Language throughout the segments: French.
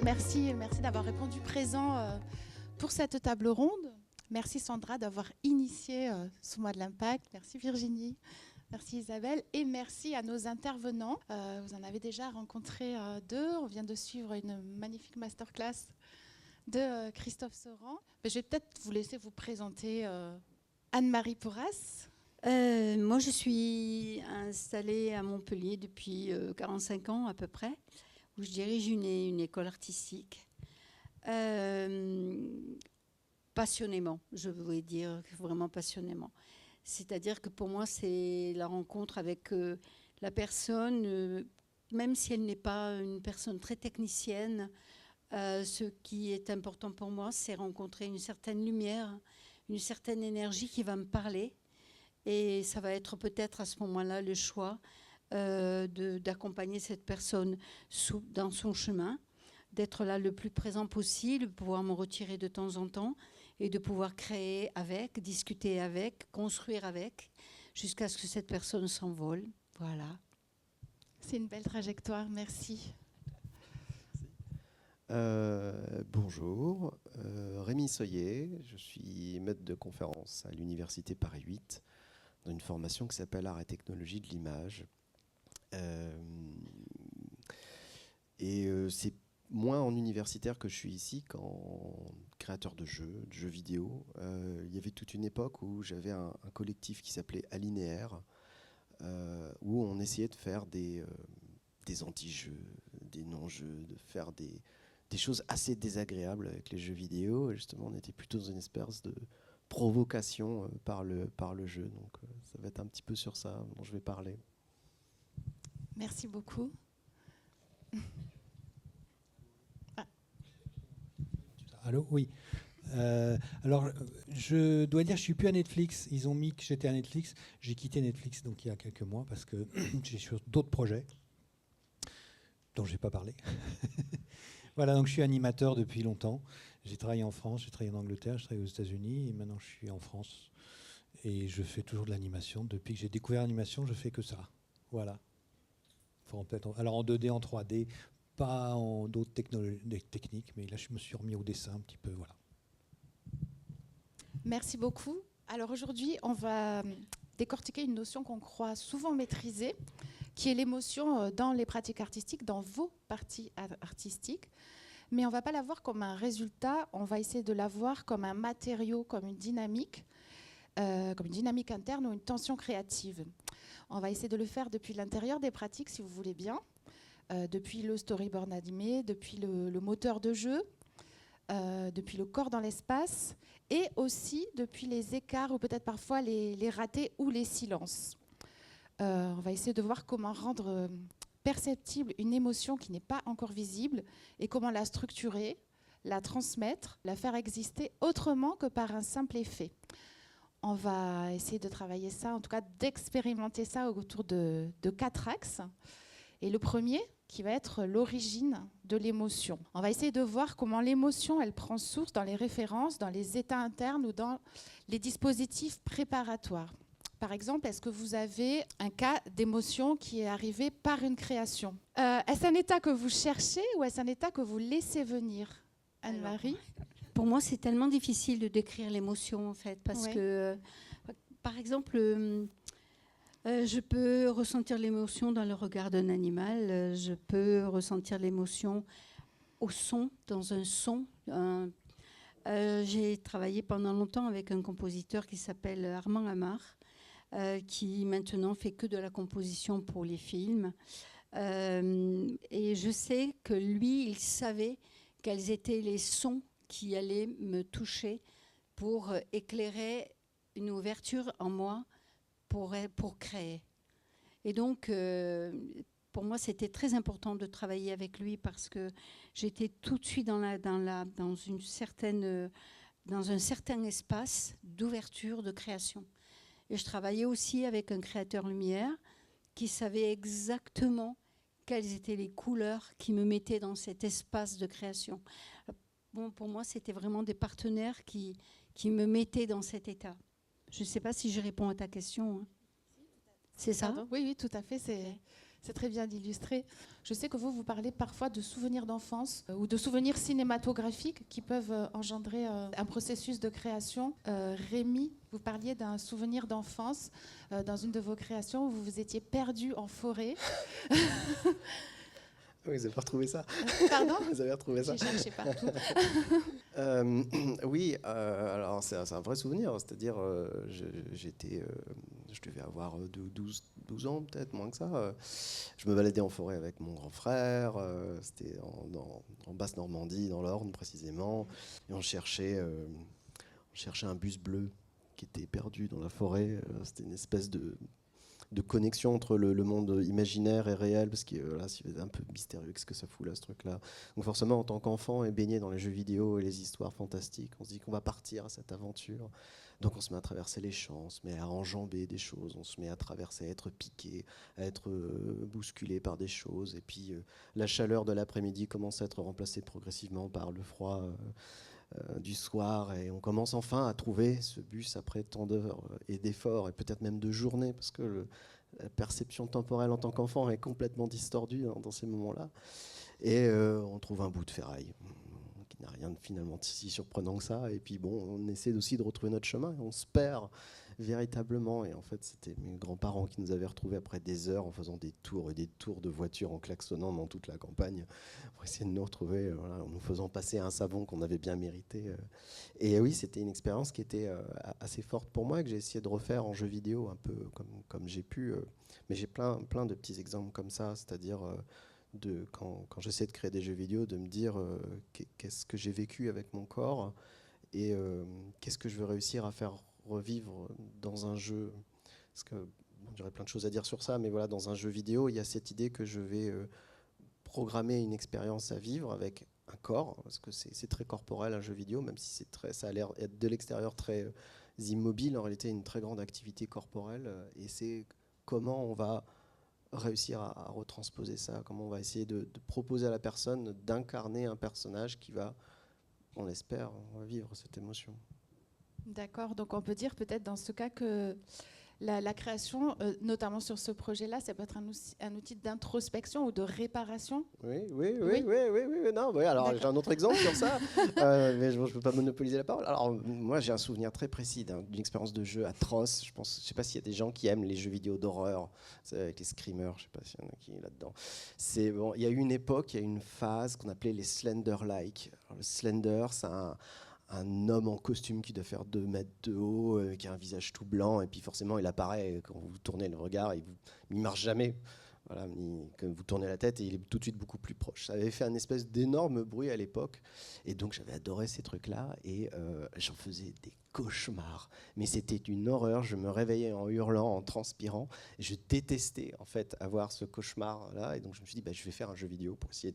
Merci d'avoir répondu présent pour cette table ronde. Merci Sandra d'avoir initié ce mois de l'impact. Merci Virginie. Merci Isabelle et merci à nos intervenants. Vous en avez déjà rencontré deux. On vient de suivre une magnifique masterclass de Christophe Sauran. Je vais peut-être vous laisser vous présenter Anne-Marie Porras. Moi, je suis installée à Montpellier depuis 45 ans à peu près, où je dirige une école artistique. Passionnément, je voudrais dire, vraiment passionnément. C'est-à-dire que pour moi, c'est la rencontre avec la personne, même si elle n'est pas une personne très technicienne. Ce qui est important pour moi, c'est rencontrer une certaine lumière, une certaine énergie qui va me parler. Et ça va être peut-être à ce moment-là le choix d'accompagner cette personne dans son chemin, d'être là le plus présent possible, de pouvoir me retirer de temps en temps et de pouvoir créer avec, discuter avec, construire avec, jusqu'à ce que cette personne s'envole. Voilà. C'est une belle trajectoire, merci. Bonjour, Rémi Soyer, je suis maître de conférence à l'Université Paris 8 dans une formation qui s'appelle Art et technologie de l'image. C'est moins en universitaire que je suis ici qu'en créateur de jeux vidéo. Il y avait toute une époque où j'avais un collectif qui s'appelait Alinéaire, où on essayait de faire des anti-jeux, des non-jeux, de faire des choses assez désagréables avec les jeux vidéo. Et justement, on était plutôt dans une espèce de provocation par le jeu. Donc ça va être un petit peu sur ça dont je vais parler. Merci beaucoup. Allô, oui. Alors, je dois dire, je suis plus à Netflix. Ils ont mis que j'étais à Netflix. J'ai quitté Netflix donc il y a quelques mois parce que j'ai sur d'autres projets dont je n'ai pas parlé. Voilà, donc je suis animateur depuis longtemps. J'ai travaillé en France, j'ai travaillé en Angleterre, j'ai travaillé aux États-Unis et maintenant je suis en France. Et je fais toujours de l'animation. Depuis que j'ai découvert l'animation, je fais que ça. Voilà. Alors en 2D, en 3D, pas en d'autres techniques, mais là je me suis remis au dessin un petit peu. Voilà. Merci beaucoup. Alors aujourd'hui, on va décortiquer une notion qu'on croit souvent maîtriser, qui est l'émotion dans les pratiques artistiques, dans vos parties artistiques. Mais on ne va pas la voir comme un résultat, on va essayer de la voir comme un matériau, comme une dynamique interne ou une tension créative. On va essayer de le faire depuis l'intérieur des pratiques, si vous voulez bien, depuis le storyboard animé, depuis le moteur de jeu, depuis le corps dans l'espace, et aussi depuis les écarts ou peut-être parfois les ratés ou les silences. On va essayer de voir comment rendre perceptible une émotion qui n'est pas encore visible et comment la structurer, la transmettre, la faire exister autrement que par un simple effet. On va essayer de travailler ça, en tout cas d'expérimenter ça autour de 4 axes. Et le premier, qui va être l'origine de l'émotion. On va essayer de voir comment l'émotion, elle prend source dans les références, dans les états internes ou dans les dispositifs préparatoires. Par exemple, est-ce que vous avez un cas d'émotion qui est arrivé par une création ? Est-ce un état que vous cherchez ou est-ce un état que vous laissez venir ? Anne-Marie ? Pour moi, c'est tellement difficile de décrire l'émotion, en fait, parce que, par exemple, je peux ressentir l'émotion dans le regard d'un animal, je peux ressentir l'émotion au son, dans un son. J'ai travaillé pendant longtemps avec un compositeur qui s'appelle Armand Amar, qui maintenant fait que de la composition pour les films. Et je sais que lui, il savait quels étaient les sons qui allaient me toucher pour éclairer une ouverture en moi pour créer. Et donc, pour moi, c'était très important de travailler avec lui parce que j'étais tout de suite dans un certain espace d'ouverture, de création. Et je travaillais aussi avec un créateur lumière qui savait exactement quelles étaient les couleurs qui me mettaient dans cet espace de création. Bon, pour moi, c'était vraiment des partenaires qui me mettaient dans cet état. Je ne sais pas si je réponds à ta question. Hein. C'est ça ? Oui, tout à fait. C'est très bien illustré. Je sais que vous parlez parfois de souvenirs d'enfance ou de souvenirs cinématographiques qui peuvent engendrer un processus de création. Rémi, vous parliez d'un souvenir d'enfance dans une de vos créations où vous vous étiez perdu en forêt. Oui, vous avez pas retrouvé ça? Pardon? Vous avez retrouvé ça? J'ai cherché partout. Oui, alors c'est un vrai souvenir. C'est-à-dire, je devais avoir 12 ans, peut-être moins que ça. Je me baladais en forêt avec mon grand frère. C'était en Basse-Normandie, dans l'Orne précisément. Et on cherchait un bus bleu qui était perdu dans la forêt. C'était une espèce de connexion entre le monde imaginaire et réel, parce que là, c'est un peu mystérieux, qu'est-ce que ça fout là, ce truc-là. Donc forcément, en tant qu'enfant et baigné dans les jeux vidéo et les histoires fantastiques, on se dit qu'on va partir à cette aventure. Donc on se met à traverser les champs, on se met à enjamber des choses, on se met à traverser, à être piqué, à être bousculé par des choses. Et puis la chaleur de l'après-midi commence à être remplacée progressivement par le froid du soir, et on commence enfin à trouver ce bus après tant d'heures et d'efforts et peut-être même de journées, parce que la perception temporelle en tant qu'enfant est complètement distordue dans ces moments-là, et on trouve un bout de ferraille qui n'a rien de finalement si surprenant que ça, et puis bon, on essaie aussi de retrouver notre chemin et on se perd véritablement. Et en fait, c'était mes grands-parents qui nous avaient retrouvés après des heures en faisant des tours et des tours de voiture, en klaxonnant dans toute la campagne pour essayer de nous retrouver, voilà, en nous faisant passer un savon qu'on avait bien mérité. Et oui, c'était une expérience qui était assez forte pour moi, que j'ai essayé de refaire en jeu vidéo un peu comme j'ai pu. Mais j'ai plein de petits exemples comme ça, c'est-à-dire quand j'essaie de créer des jeux vidéo, de me dire qu'est-ce que j'ai vécu avec mon corps, et qu'est-ce que je veux réussir à faire revivre dans un jeu. Parce que j'aurais plein de choses à dire sur ça, mais voilà, dans un jeu vidéo, il y a cette idée que je vais programmer une expérience à vivre avec un corps, parce que c'est très corporel un jeu vidéo, même si ça a l'air être de l'extérieur très immobile, en réalité une très grande activité corporelle, et c'est comment on va réussir à retransposer ça, comment on va essayer de proposer à la personne d'incarner un personnage qui va, on l'espère, on va vivre cette émotion. D'accord, donc on peut dire peut-être dans ce cas que la création, notamment sur ce projet-là, ça peut être un outil d'introspection ou de réparation. Oui. Non, oui, alors j'ai un autre exemple sur ça, mais je ne peux pas monopoliser la parole. Alors moi, j'ai un souvenir très précis d'une expérience de jeu atroce. Je ne sais pas s'il y a des gens qui aiment les jeux vidéo d'horreur, avec les screamers, je ne sais pas s'il y en a qui est là-dedans. Bon, il y a eu une époque, il y a eu une phase qu'on appelait les Slender-like. Le Slender, c'est un homme en costume qui doit faire 2 mètres de haut, qui a un visage tout blanc, et puis forcément il apparaît quand vous tournez le regard, il marche jamais. Voilà, quand vous tournez la tête, et il est tout de suite beaucoup plus proche. Ça avait fait un espèce d'énorme bruit à l'époque, et donc j'avais adoré ces trucs-là, et j'en faisais des cauchemars. Mais c'était une horreur, je me réveillais en hurlant, en transpirant, et je détestais en fait avoir ce cauchemar-là, et donc je me suis dit, je vais faire un jeu vidéo pour essayer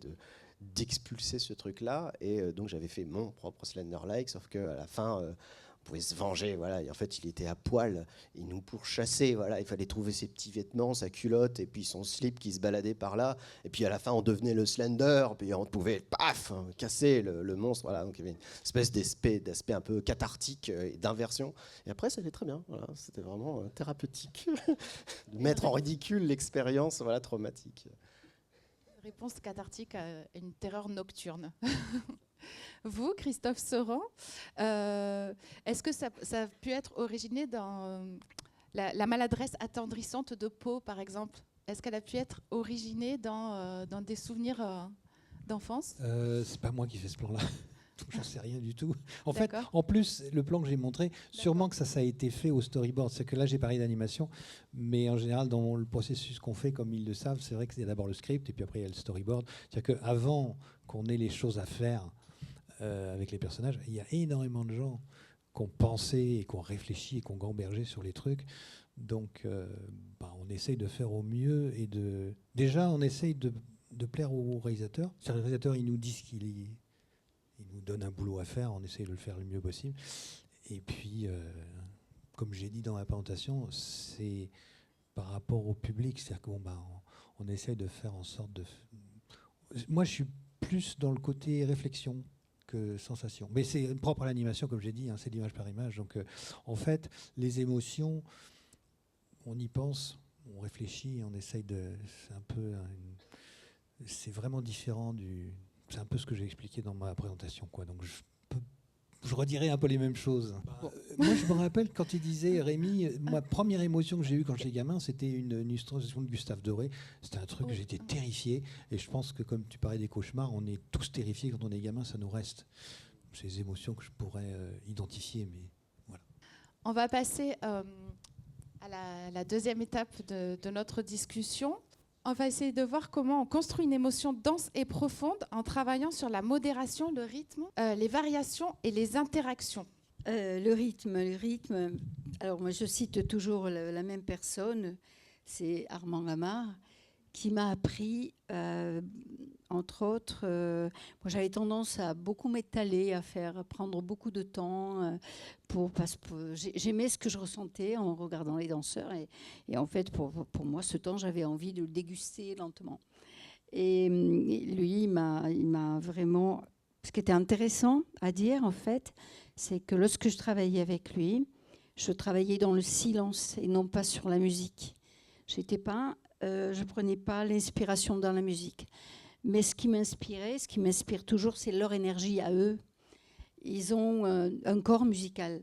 d'expulser ce truc-là, et donc j'avais fait mon propre Slender-like, sauf qu'à la fin, on pouvait se venger, voilà. Et en fait, il était à poil, il nous pourchassait, voilà. Il fallait trouver ses petits vêtements, sa culotte, et puis son slip qui se baladait par là, et puis à la fin, on devenait le Slender, puis on pouvait, paf, casser le monstre, voilà. Donc il y avait une espèce d'aspect un peu cathartique et d'inversion, et après, ça allait très bien, voilà. C'était vraiment thérapeutique de mettre en ridicule l'expérience, voilà, traumatique. Réponse cathartique à une terreur nocturne. Vous, Christophe Sauran, est-ce que ça a pu être originé dans la maladresse attendrissante de Poe, par exemple? Est-ce qu'elle a pu être originée dans des souvenirs d'enfance? C'est pas moi qui fais ce plan-là. J'en sais rien du tout. En fait, D'accord. en plus, le plan que j'ai montré, sûrement que ça a été fait au storyboard. C'est que là, j'ai parlé d'animation, mais en général, dans le processus qu'on fait, comme ils le savent, c'est vrai qu'il y a d'abord le script et puis après, il y a le storyboard. C'est-à-dire qu'avant qu'on ait les choses à faire avec les personnages, il y a énormément de gens qui ont pensé et qui ont réfléchi et qui ont gambergé sur les trucs. Donc, on essaye de faire au mieux et déjà, on essaye de plaire au réalisateur. C'est-à-dire, le réalisateur, il nous dit ce qu'il est. Il nous donne un boulot à faire, on essaie de le faire le mieux possible. Et puis, comme j'ai dit dans la présentation, c'est par rapport au public, c'est-à-dire qu'on on essaie de faire en sorte de... Moi, je suis plus dans le côté réflexion que sensation. Mais c'est propre à l'animation, comme j'ai dit, c'est l'image par image. Donc, en fait, les émotions, on y pense on réfléchit, on essaye de... C'est un peu... c'est vraiment différent du... C'est un peu ce que j'ai expliqué dans ma présentation, quoi. Donc je redirais un peu les mêmes choses. Moi, je me rappelle quand il disait, Rémi, ma première émotion que j'ai eue quand j'étais gamin, c'était une illustration de Gustave Doré. C'était un truc, j'étais terrifié. Et je pense que comme tu parlais des cauchemars, on est tous terrifiés quand on est gamin, ça nous reste. C'est des émotions que je pourrais identifier, mais voilà. On va passer à la deuxième étape de notre discussion. On va essayer de voir comment on construit une émotion dense et profonde en travaillant sur la modération, le rythme, les variations et les interactions. Le rythme. Alors moi, je cite toujours la même personne, c'est Armand Amar, qui m'a appris, entre autres, moi j'avais tendance à beaucoup m'étaler, à prendre beaucoup de temps, parce que j'aimais ce que je ressentais en regardant les danseurs, et en fait pour moi ce temps j'avais envie de le déguster lentement. Et lui il m'a vraiment... Ce qui était intéressant à dire en fait, c'est que lorsque je travaillais avec lui, je travaillais dans le silence et non pas sur la musique. Je prenais pas l'inspiration dans la musique. Mais ce qui m'inspire toujours, c'est leur énergie à eux. Ils ont un corps musical.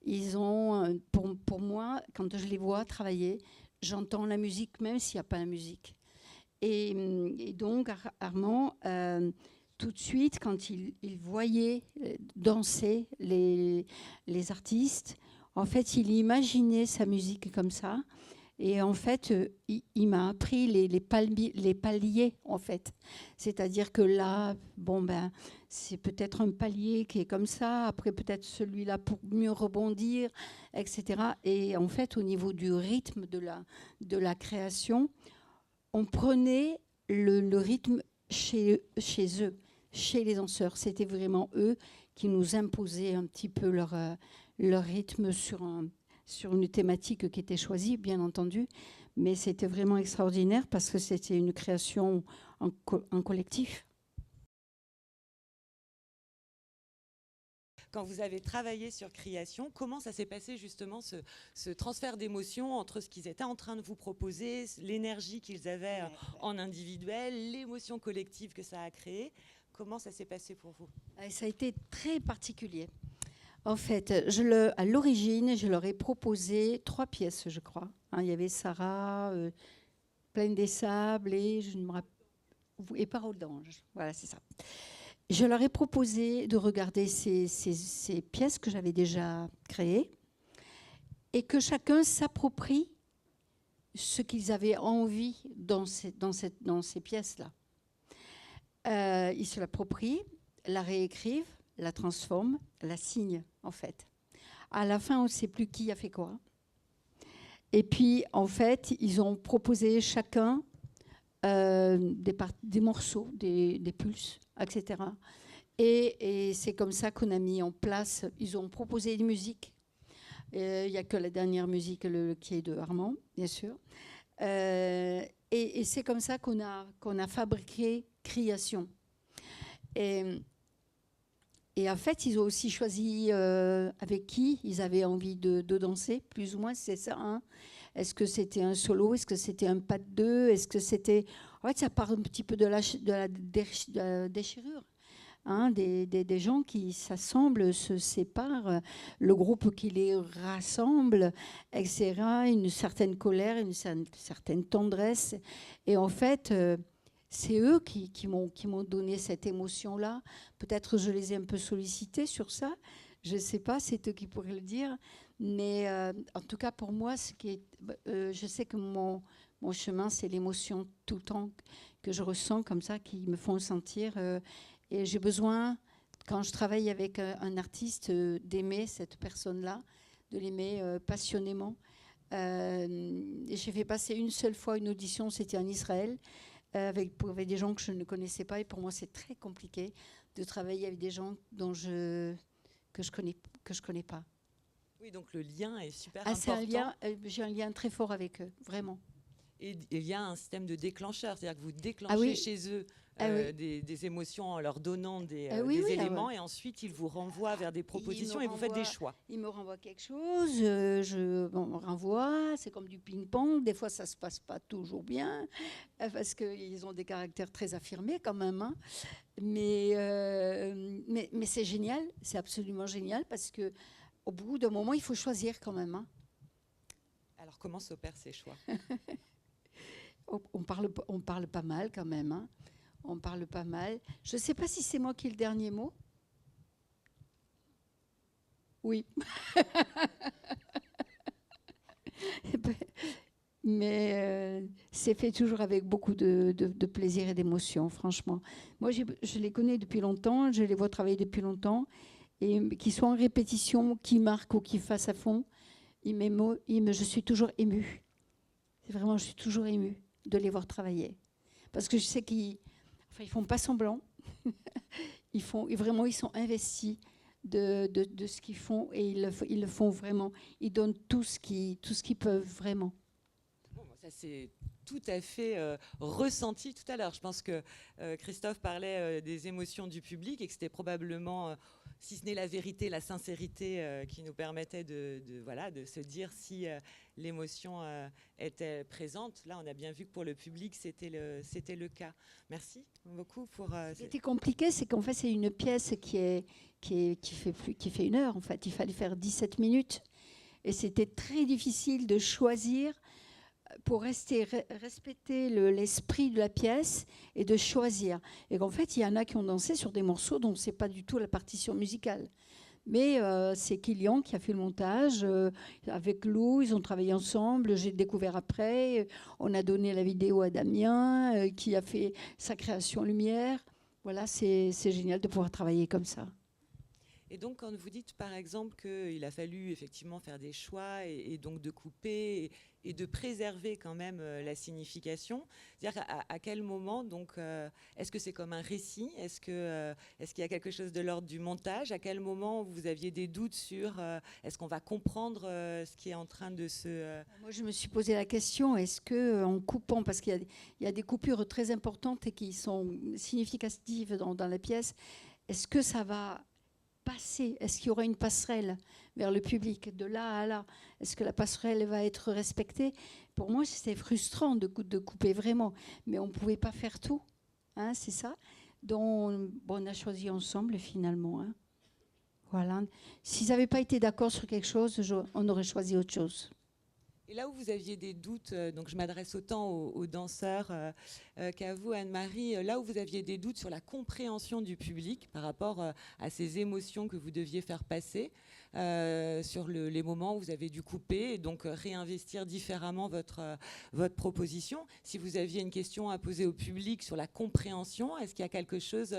Ils ont, pour moi, quand je les vois travailler, j'entends la musique même s'il n'y a pas la musique. Et donc, Armand, tout de suite, quand il voyait danser les artistes, en fait, il imaginait sa musique comme ça. Et en fait, il m'a appris les paliers, en fait. C'est-à-dire que là, c'est peut-être un palier qui est comme ça, après peut-être celui-là pour mieux rebondir, etc. Et en fait, au niveau du rythme de la création, on prenait le rythme chez eux, chez les danseurs. C'était vraiment eux qui nous imposaient un petit peu leur rythme sur une thématique qui était choisie, bien entendu, mais c'était vraiment extraordinaire parce que c'était une création en collectif. Quand vous avez travaillé sur Création, comment ça s'est passé justement ce transfert d'émotions entre ce qu'ils étaient en train de vous proposer, l'énergie qu'ils avaient en individuel, l'émotion collective que ça a créée? Comment ça s'est passé pour vous? Ça a été très particulier. En fait, à l'origine, je leur ai proposé 3 pièces, je crois. Il y avait Sarah, Plaine des Sables et Parole d'ange. Voilà, c'est ça. Je leur ai proposé de regarder ces pièces que j'avais déjà créées et que chacun s'approprie ce qu'ils avaient envie dans ces pièces-là. Ils se l'approprient, la réécrivent, la transforment, la signent, en fait. À la fin, on ne sait plus qui a fait quoi. Et puis, en fait, ils ont proposé chacun des morceaux, des pulses, etc. Et c'est comme ça qu'on a mis en place. Ils ont proposé une musique. Il n'y a que la dernière musique qui est de Armand, bien sûr. Et c'est comme ça qu'on a fabriqué Création. Et en fait, ils ont aussi choisi avec qui ils avaient envie de danser, plus ou moins, c'est ça. Hein. Est-ce que c'était un solo? Est-ce que c'était un pas de deux? Est-ce que c'était... En fait, ça part un petit peu de la déchirure. Hein, des gens qui s'assemblent, se séparent, le groupe qui les rassemble, etc. Une certaine colère, une certaine tendresse. Et en fait... c'est eux qui m'ont donné cette émotion-là. Peut-être je les ai un peu sollicités sur ça. Je ne sais pas, c'est eux qui pourraient le dire. Mais en tout cas, pour moi, je sais que mon chemin, c'est l'émotion tout le temps que je ressens comme ça, qui me font sentir. Et j'ai besoin, quand je travaille avec un artiste, d'aimer cette personne-là, de l'aimer passionnément. J'ai fait passer une seule fois une audition, c'était en Israël, avec des gens que je ne connaissais pas, et pour moi c'est très compliqué de travailler avec des gens que je connais pas. Oui, donc le lien est super important. J'ai un lien très fort avec eux, vraiment. Et il y a un système de déclencheur, c'est-à-dire que vous déclenchez chez eux des émotions en leur donnant des éléments et ensuite ils vous renvoient vers des propositions et vous faites des choix. Ils me renvoient quelque chose, je renvoie, c'est comme du ping-pong, des fois ça ne se passe pas toujours bien, parce qu'ils ont des caractères très affirmés quand même, hein. Mais c'est génial, c'est absolument génial, parce qu'au bout d'un moment, il faut choisir quand même, hein. Alors comment s'opèrent ces choix? On parle pas mal quand même, hein. On parle pas mal. Je ne sais pas si c'est moi qui ai le dernier mot. Oui. Mais c'est fait toujours avec beaucoup de plaisir et d'émotion, franchement. Moi, je les connais depuis longtemps, je les vois travailler depuis longtemps, et qu'ils soient en répétition, qu'ils marquent ou qu'ils fassent à fond, je suis toujours émue. Vraiment, je suis toujours émue de les voir travailler. Parce que je sais qu'ils font pas semblant. Ils sont investis de ce qu'ils font et ils le font vraiment. Ils donnent tout ce qu'ils peuvent vraiment. Bon, ça c'est tout à fait ressenti tout à l'heure. Je pense que Christophe parlait des émotions du public et que c'était probablement, si ce n'est la vérité, la sincérité qui nous permettait de se dire si l'émotion était présente. Là, on a bien vu que pour le public, c'était le cas. Merci beaucoup pour... Ce qui était compliqué, c'est qu'en fait, c'est une pièce qui fait 1 heure. En fait, il fallait faire 17 minutes. Et c'était très difficile de choisir pour respecter l'esprit de la pièce et de choisir. Et qu'en fait, il y en a qui ont dansé sur des morceaux dont ce n'est pas du tout la partition musicale. Mais c'est Kylian qui a fait le montage avec Lou, ils ont travaillé ensemble, j'ai découvert après, on a donné la vidéo à Damien qui a fait sa création lumière. Voilà, c'est génial de pouvoir travailler comme ça. Et donc, quand vous dites, par exemple, qu'il a fallu effectivement faire des choix et donc de couper et de préserver quand même la signification, c'est-à-dire à quel moment, donc, est-ce que c'est comme un récit? Est-ce qu'il y a quelque chose de l'ordre du montage? À quel moment vous aviez des doutes sur est-ce qu'on va comprendre ce qui est en train de se... Moi, je me suis posé la question, est-ce qu'en coupant, parce qu'il y a des coupures très importantes et qui sont significatives dans la pièce, est-ce que ça va passer? Est-ce qu'il y aura une passerelle vers le public de là à là? Est-ce que la passerelle va être respectée? Pour moi, c'était frustrant de couper vraiment, mais on ne pouvait pas faire tout, hein, c'est ça. Donc, on a choisi ensemble finalement, hein. Voilà. S'ils n'avaient pas été d'accord sur quelque chose, on aurait choisi autre chose. Et là où vous aviez des doutes, donc je m'adresse autant aux danseurs qu'à vous, Anne-Marie, là où vous aviez des doutes sur la compréhension du public par rapport à ces émotions que vous deviez faire passer, sur les moments où vous avez dû couper et donc réinvestir différemment votre proposition. Si vous aviez une question à poser au public sur la compréhension, est-ce qu'il y a quelque chose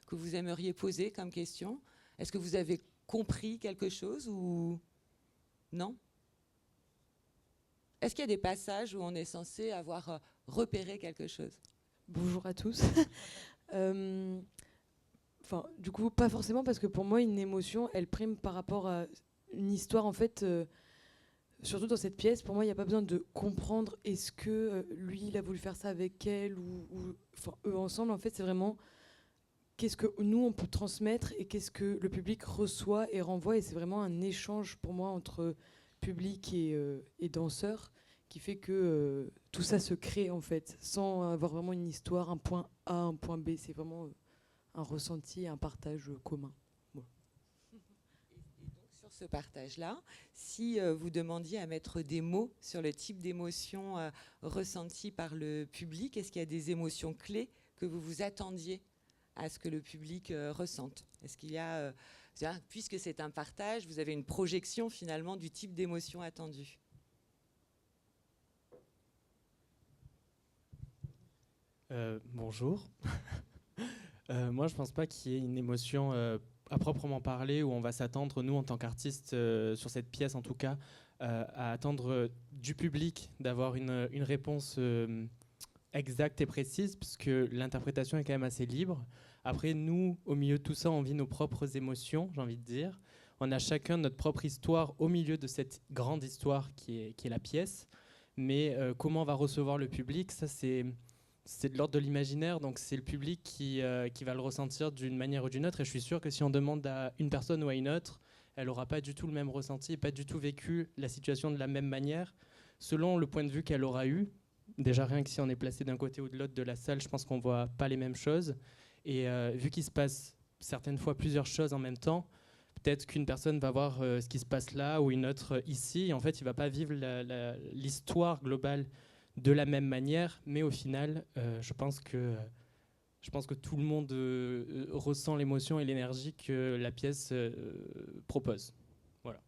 que vous aimeriez poser comme question? Est-ce que vous avez compris quelque chose ou non? Est-ce qu'il y a des passages où on est censé avoir repéré quelque chose? Bonjour à tous. Du coup, pas forcément, parce que pour moi, une émotion, elle prime par rapport à une histoire. En fait, surtout dans cette pièce, pour moi, il n'y a pas besoin de comprendre est-ce que lui, il a voulu faire ça avec elle ou eux ensemble. En fait, c'est vraiment qu'est-ce que nous, on peut transmettre et qu'est-ce que le public reçoit et renvoie. Et c'est vraiment un échange pour moi entre public et danseurs qui fait que tout ça se crée en fait sans avoir vraiment une histoire, un point A, un point B. C'est vraiment un ressenti, un partage commun. Voilà. Et donc sur ce partage-là, si vous demandiez à mettre des mots sur le type d'émotions ressenties par le public, est-ce qu'il y a des émotions clés que vous vous attendiez à ce que le public ressente? Est-ce qu'il y a, puisque c'est un partage, vous avez une projection finalement du type d'émotion attendue? Bonjour. Moi, je ne pense pas qu'il y ait une émotion à proprement parler où on va s'attendre, nous, en tant qu'artistes, sur cette pièce en tout cas, à attendre du public d'avoir une réponse exacte et précise, parce que l'interprétation est quand même assez libre. Après, nous, au milieu de tout ça, on vit nos propres émotions, j'ai envie de dire. On a chacun notre propre histoire au milieu de cette grande histoire qui est la pièce. Mais comment on va recevoir le public, ça c'est de l'ordre de l'imaginaire, donc c'est le public qui va le ressentir d'une manière ou d'une autre. Et je suis sûr que si on demande à une personne ou à une autre, elle n'aura pas du tout le même ressenti, pas du tout vécu la situation de la même manière, selon le point de vue qu'elle aura eu. Déjà rien que si on est placé d'un côté ou de l'autre de la salle, je pense qu'on ne voit pas les mêmes choses. Et vu qu'il se passe certaines fois plusieurs choses en même temps, peut-être qu'une personne va voir ce qui se passe là ou une autre ici. Et en fait, il ne va pas vivre l'histoire globale de la même manière, mais au final, je pense que tout le monde ressent l'émotion et l'énergie que la pièce propose. Voilà.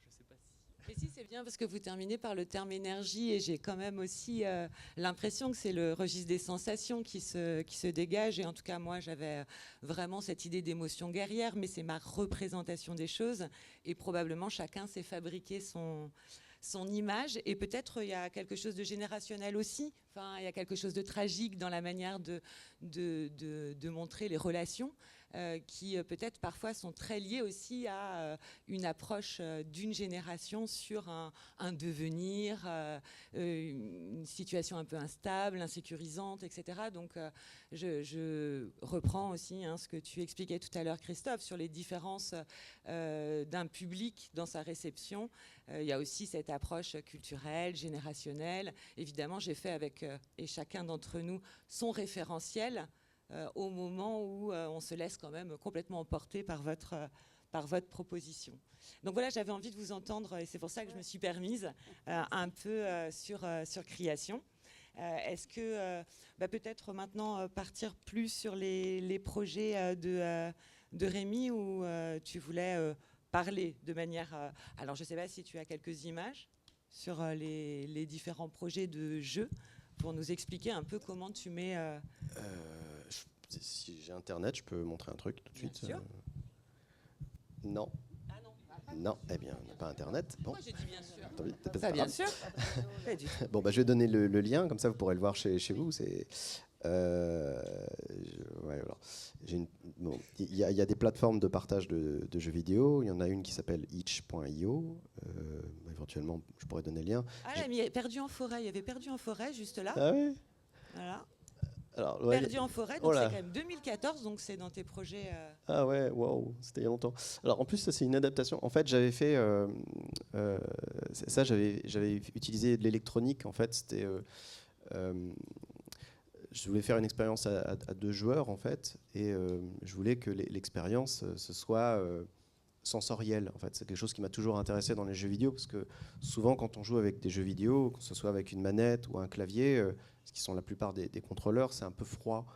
Je sais pas si... Et si c'est bien parce que vous terminez par le terme énergie et j'ai quand même aussi l'impression que c'est le registre des sensations qui se dégage et en tout cas moi j'avais vraiment cette idée d'émotion guerrière mais c'est ma représentation des choses et probablement chacun s'est fabriqué son image et peut-être il y a quelque chose de générationnel aussi, enfin, il y a quelque chose de tragique dans la manière de montrer les relations qui peut-être parfois sont très liées aussi à une approche d'une génération sur un devenir, une situation un peu instable, insécurisante, etc. Donc je reprends aussi ce que tu expliquais tout à l'heure Christophe sur les différences d'un public dans sa réception. Il y a aussi cette approche culturelle, générationnelle. Évidemment, j'ai fait avec et chacun d'entre nous son référentiel au moment où on se laisse quand même complètement emporter par votre proposition. Donc voilà, j'avais envie de vous entendre et c'est pour ça que je me suis permise un peu sur création. Est-ce que peut-être maintenant partir plus sur les projets de Rémi ou tu voulais parler de manière... alors je ne sais pas si tu as quelques images sur les différents projets de jeux pour nous expliquer un peu comment tu mets... Si j'ai Internet, je peux montrer un truc tout de suite. Bien sûr. Non. Ah non. Non, eh bien, on n'a pas Internet. Bon. Moi j'ai dit bien sûr. Tant pis, c'est pas Bah, bien grave. sûr. Bon, je vais donner le lien, comme ça vous pourrez le voir chez vous. C'est, ouais, alors, il y a des plateformes de partage de jeux vidéo. Il y en a une qui s'appelle itch.io. Éventuellement, je pourrais donner le lien. Ah, il y a Perdu en forêt. Il y avait Perdu en forêt juste là. Ah ouais. Voilà. Alors, ouais, Perdu en forêt, donc oh là. c'est quand même 2014, donc c'est dans tes projets. Ah ouais, waouh, c'était il y a longtemps. Alors en plus, ça c'est une adaptation. En fait, j'avais fait ça, j'avais utilisé de l'électronique. En fait, c'était, je voulais faire une expérience à 2 joueurs en fait, et je voulais que l'expérience ce soit sensorielle. En fait, c'est quelque chose qui m'a toujours intéressé dans les jeux vidéo parce que souvent, quand on joue avec des jeux vidéo, que ce soit avec une manette ou un clavier, ce qui sont la plupart des contrôleurs, c'est un peu froid.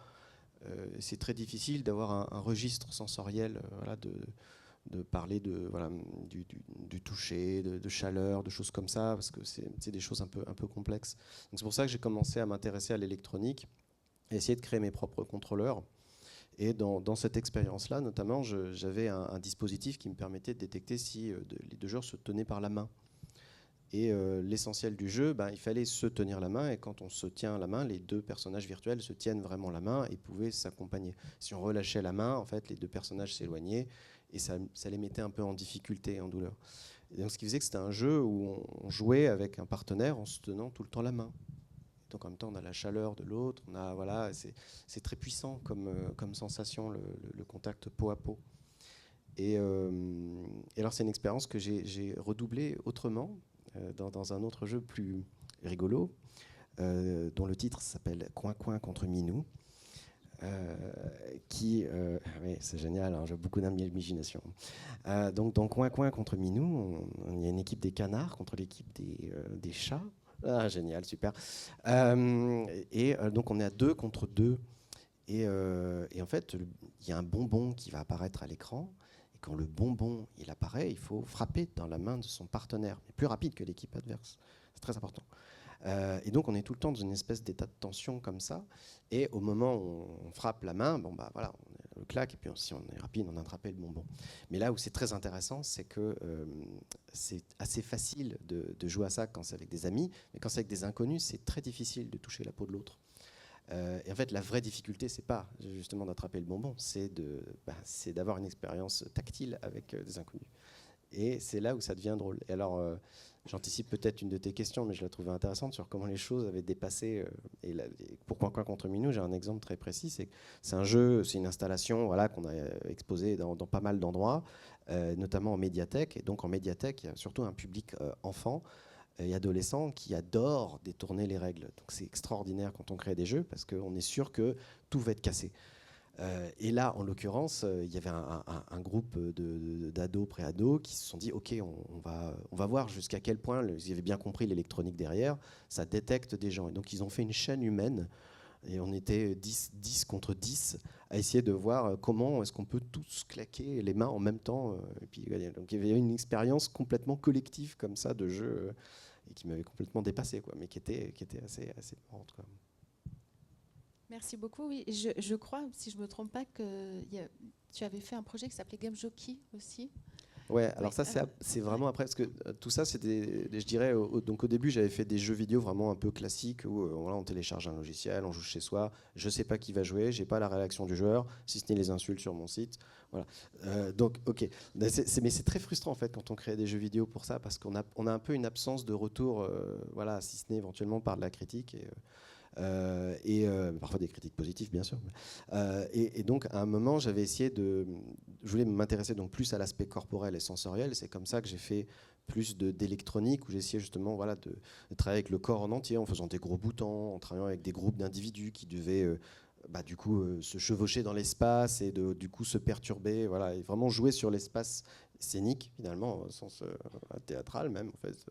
C'est très difficile d'avoir un registre sensoriel, voilà, de parler voilà, du toucher, de chaleur, de choses comme ça, parce que c'est des choses un peu complexes. Donc c'est pour ça que j'ai commencé à m'intéresser à l'électronique et essayer de créer mes propres contrôleurs. Et dans cette expérience-là, notamment, j'avais un dispositif qui me permettait de détecter si les 2 joueurs se tenaient par la main. Et l'essentiel du jeu, il fallait se tenir la main. Et quand on se tient la main, les 2 personnages virtuels se tiennent vraiment la main et pouvaient s'accompagner. Si on relâchait la main, en fait, les 2 personnages s'éloignaient et ça les mettait un peu en difficulté, en douleur. Et donc, ce qui faisait que c'était un jeu où on jouait avec un partenaire en se tenant tout le temps la main. Donc en même temps, on a la chaleur de l'autre. Voilà, c'est très puissant comme sensation, le contact peau à peau. Et alors, c'est une expérience que j'ai redoublée autrement. Dans un autre jeu plus rigolo, dont le titre s'appelle Coin Coin contre Minou, oui, c'est génial, hein, j'ai beaucoup d'imagination. Donc dans Coin Coin contre Minou, il y a une équipe des canards contre l'équipe des chats. Ah, génial, super. Donc on est à 2 contre 2. Et en fait, il y a un bonbon qui va apparaître à l'écran. Quand le bonbon il apparaît, il faut frapper dans la main de son partenaire, mais plus rapide que l'équipe adverse. C'est très important. Et donc on est tout le temps dans une espèce d'état de tension comme ça. Et au moment où on frappe la main, voilà, on le claque, et puis si on est rapide, on a attrapé le bonbon. Mais là où c'est très intéressant, c'est que c'est assez facile de jouer à ça quand c'est avec des amis, mais quand c'est avec des inconnus, c'est très difficile de toucher la peau de l'autre. Et en fait, la vraie difficulté, c'est pas justement d'attraper le bonbon, c'est d'avoir une expérience tactile avec des inconnus. Et c'est là où ça devient drôle. Et alors, j'anticipe peut-être une de tes questions, mais je la trouvais intéressante sur comment les choses avaient dépassé. Et pour Coin Coin contre Minou, j'ai un exemple très précis. C'est un jeu, c'est une installation voilà, qu'on a exposée dans pas mal d'endroits, notamment en médiathèque. Et donc en médiathèque, il y a surtout un public enfant et adolescent qui adore détourner les règles. Donc c'est extraordinaire quand on crée des jeux parce qu'on est sûr que tout va être cassé. Et là, en l'occurrence, il y avait un groupe d'ados, pré-ados, qui se sont dit, OK, on va voir jusqu'à quel point, ils avaient bien compris l'électronique derrière, ça détecte des gens. Et donc, ils ont fait une chaîne humaine, et on était 10 contre 10, à essayer de voir comment est-ce qu'on peut tous claquer les mains en même temps. Et puis, donc, il y avait une expérience complètement collective comme ça de jeu, et qui m'avait complètement dépassé, quoi, mais qui était assez marrante, quoi. Merci beaucoup. Oui, je crois, si je ne me trompe pas, que tu avais fait un projet qui s'appelait Game Jockey aussi. Ouais, alors Oui, ça c'est vraiment après parce que tout ça c'était, je dirais, donc au début j'avais fait des jeux vidéo vraiment un peu classiques où voilà, on télécharge un logiciel, on joue chez soi, je sais pas qui va jouer, j'ai pas la réaction du joueur, si ce n'est les insultes sur mon site, voilà. Donc ok, mais c'est très frustrant en fait quand on crée des jeux vidéo pour ça parce qu'on a un peu une absence de retour, voilà, si ce n'est éventuellement par de la critique et parfois des critiques positives bien sûr. Et donc à un moment j'avais essayé je voulais m'intéresser donc plus à l'aspect corporel et sensoriel. C'est comme ça que j'ai fait plus d'électronique où j'ai essayé justement voilà, de travailler avec le corps en entier en faisant des gros boutons, en travaillant avec des groupes d'individus qui devaient du coup se chevaucher dans l'espace et du coup se perturber, voilà, et vraiment jouer sur l'espace scénique finalement au sens théâtral même en fait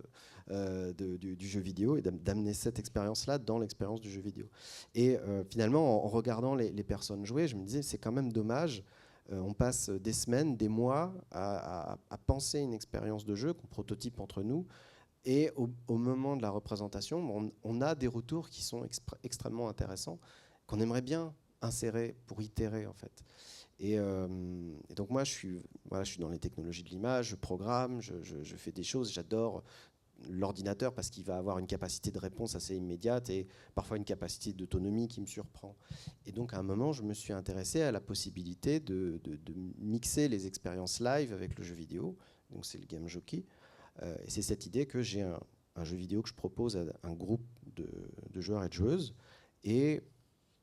du jeu vidéo et d'amener cette expérience là dans l'expérience du jeu vidéo. Et finalement en regardant les personnes jouer, je me disais c'est quand même dommage, on passe des semaines, des mois à penser une expérience de jeu qu'on prototype entre nous et au moment de la représentation on a des retours qui sont extrêmement intéressants qu'on aimerait bien insérer pour itérer en fait. Et donc moi je suis dans les technologies de l'image, je programme, je fais des choses, j'adore l'ordinateur parce qu'il va avoir une capacité de réponse assez immédiate et parfois une capacité d'autonomie qui me surprend. Et donc à un moment je me suis intéressé à la possibilité de mixer les expériences live avec le jeu vidéo, donc c'est le Game Jockey. Et c'est cette idée que j'ai un jeu vidéo que je propose à un groupe de joueurs et de joueuses, et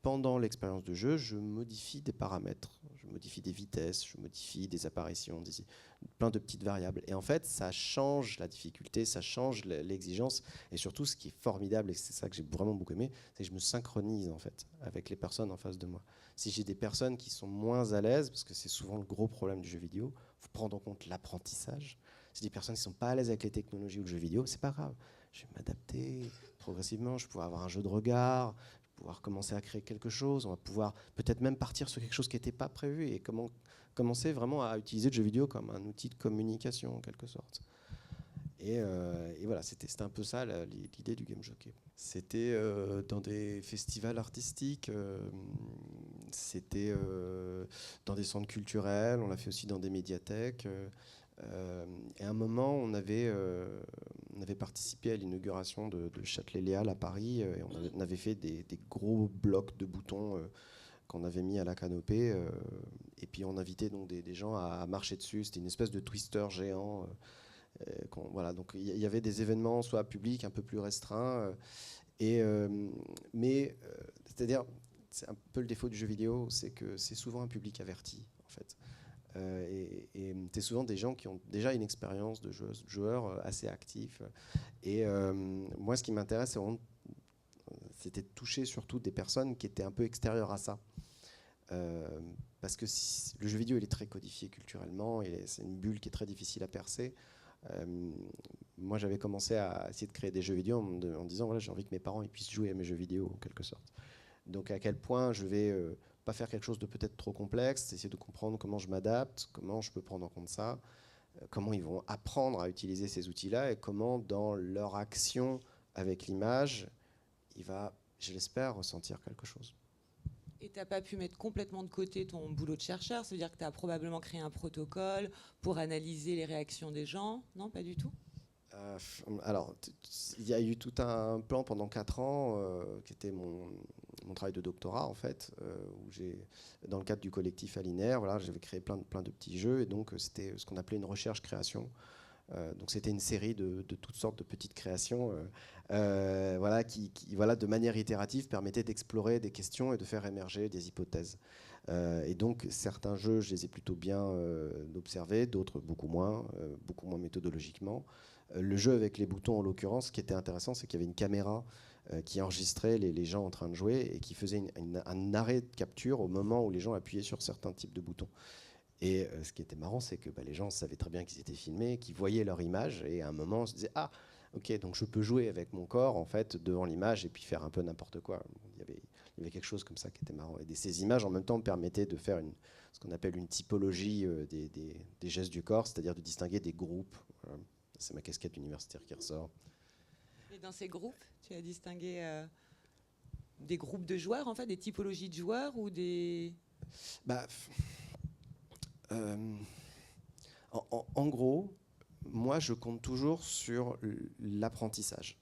pendant l'expérience de jeu, je modifie des paramètres, je modifie des vitesses, je modifie des apparitions, plein de petites variables. Et en fait, ça change la difficulté, ça change l'exigence. Et surtout, ce qui est formidable, et c'est ça que j'ai vraiment beaucoup aimé, c'est que je me synchronise en fait avec les personnes en face de moi. Si j'ai des personnes qui sont moins à l'aise, parce que c'est souvent le gros problème du jeu vidéo, il faut prendre en compte l'apprentissage. Si des personnes qui ne sont pas à l'aise avec les technologies ou le jeu vidéo, c'est pas grave. Je vais m'adapter progressivement, je pourrais avoir un jeu de regard, pouvoir commencer à créer quelque chose, on va pouvoir peut-être même partir sur quelque chose qui n'était pas prévu et commencer vraiment à utiliser le jeu vidéo comme un outil de communication en quelque sorte. Et voilà, c'était un peu ça l'idée du Game Jockey. C'était dans des festivals artistiques, c'était dans des centres culturels, on l'a fait aussi dans des médiathèques. Et à un moment, on avait participé à l'inauguration de Châtelet-Léal à Paris, et on avait fait des gros blocs de boutons qu'on avait mis à la canopée, et puis on invitait donc des gens à marcher dessus. C'était une espèce de twister géant. Voilà, donc il y avait des événements soit publics, un peu plus restreints, mais c'est-à-dire, c'est un peu le défaut du jeu vidéo, c'est que c'est souvent un public averti en fait. Et c'est souvent des gens qui ont déjà une expérience de joueurs assez actifs. Et moi, ce qui m'intéresse, c'était de toucher surtout des personnes qui étaient un peu extérieures à ça. Parce que le jeu vidéo, il est très codifié culturellement, et c'est une bulle qui est très difficile à percer. Moi, j'avais commencé à essayer de créer des jeux vidéo en disant, voilà, j'ai envie que mes parents ils puissent jouer à mes jeux vidéo, en quelque sorte. Donc, à quel point je vais pas faire quelque chose de peut-être trop complexe, essayer de comprendre comment je m'adapte, comment je peux prendre en compte ça, comment ils vont apprendre à utiliser ces outils-là, et comment dans leur action avec l'image, il va, je l'espère, ressentir quelque chose. Et tu n'as pas pu mettre complètement de côté ton boulot de chercheur, c'est-à-dire que tu as probablement créé un protocole pour analyser les réactions des gens? Non, pas du tout? Alors, il y a eu tout un plan pendant 4 ans qui était mon travail de doctorat en fait, où dans le cadre du collectif Alinéaire, voilà, j'avais créé plein de petits jeux et donc c'était ce qu'on appelait une recherche-création. Donc c'était une série de toutes sortes de petites créations voilà, qui voilà, de manière itérative permettaient d'explorer des questions et de faire émerger des hypothèses. Et donc certains jeux, je les ai plutôt bien observés, d'autres beaucoup moins méthodologiquement. Le jeu avec les boutons, en l'occurrence, ce qui était intéressant, c'est qu'il y avait une caméra qui enregistrait les gens en train de jouer et qui faisait un arrêt de capture au moment où les gens appuyaient sur certains types de boutons. Et ce qui était marrant, c'est que les gens savaient très bien qu'ils étaient filmés, qu'ils voyaient leur image, et à un moment, on se disait « Ah, ok, donc je peux jouer avec mon corps, en fait, devant l'image, et puis faire un peu n'importe quoi. » Il y avait quelque chose comme ça qui était marrant. Et ces images, en même temps, me permettaient de faire ce qu'on appelle une typologie des gestes du corps, c'est-à-dire de distinguer des groupes. Voilà. C'est ma casquette universitaire qui ressort. Et dans ces groupes, tu as distingué des groupes de joueurs, en fait, des typologies de joueurs ou des... En gros, moi, je compte toujours sur l'apprentissage.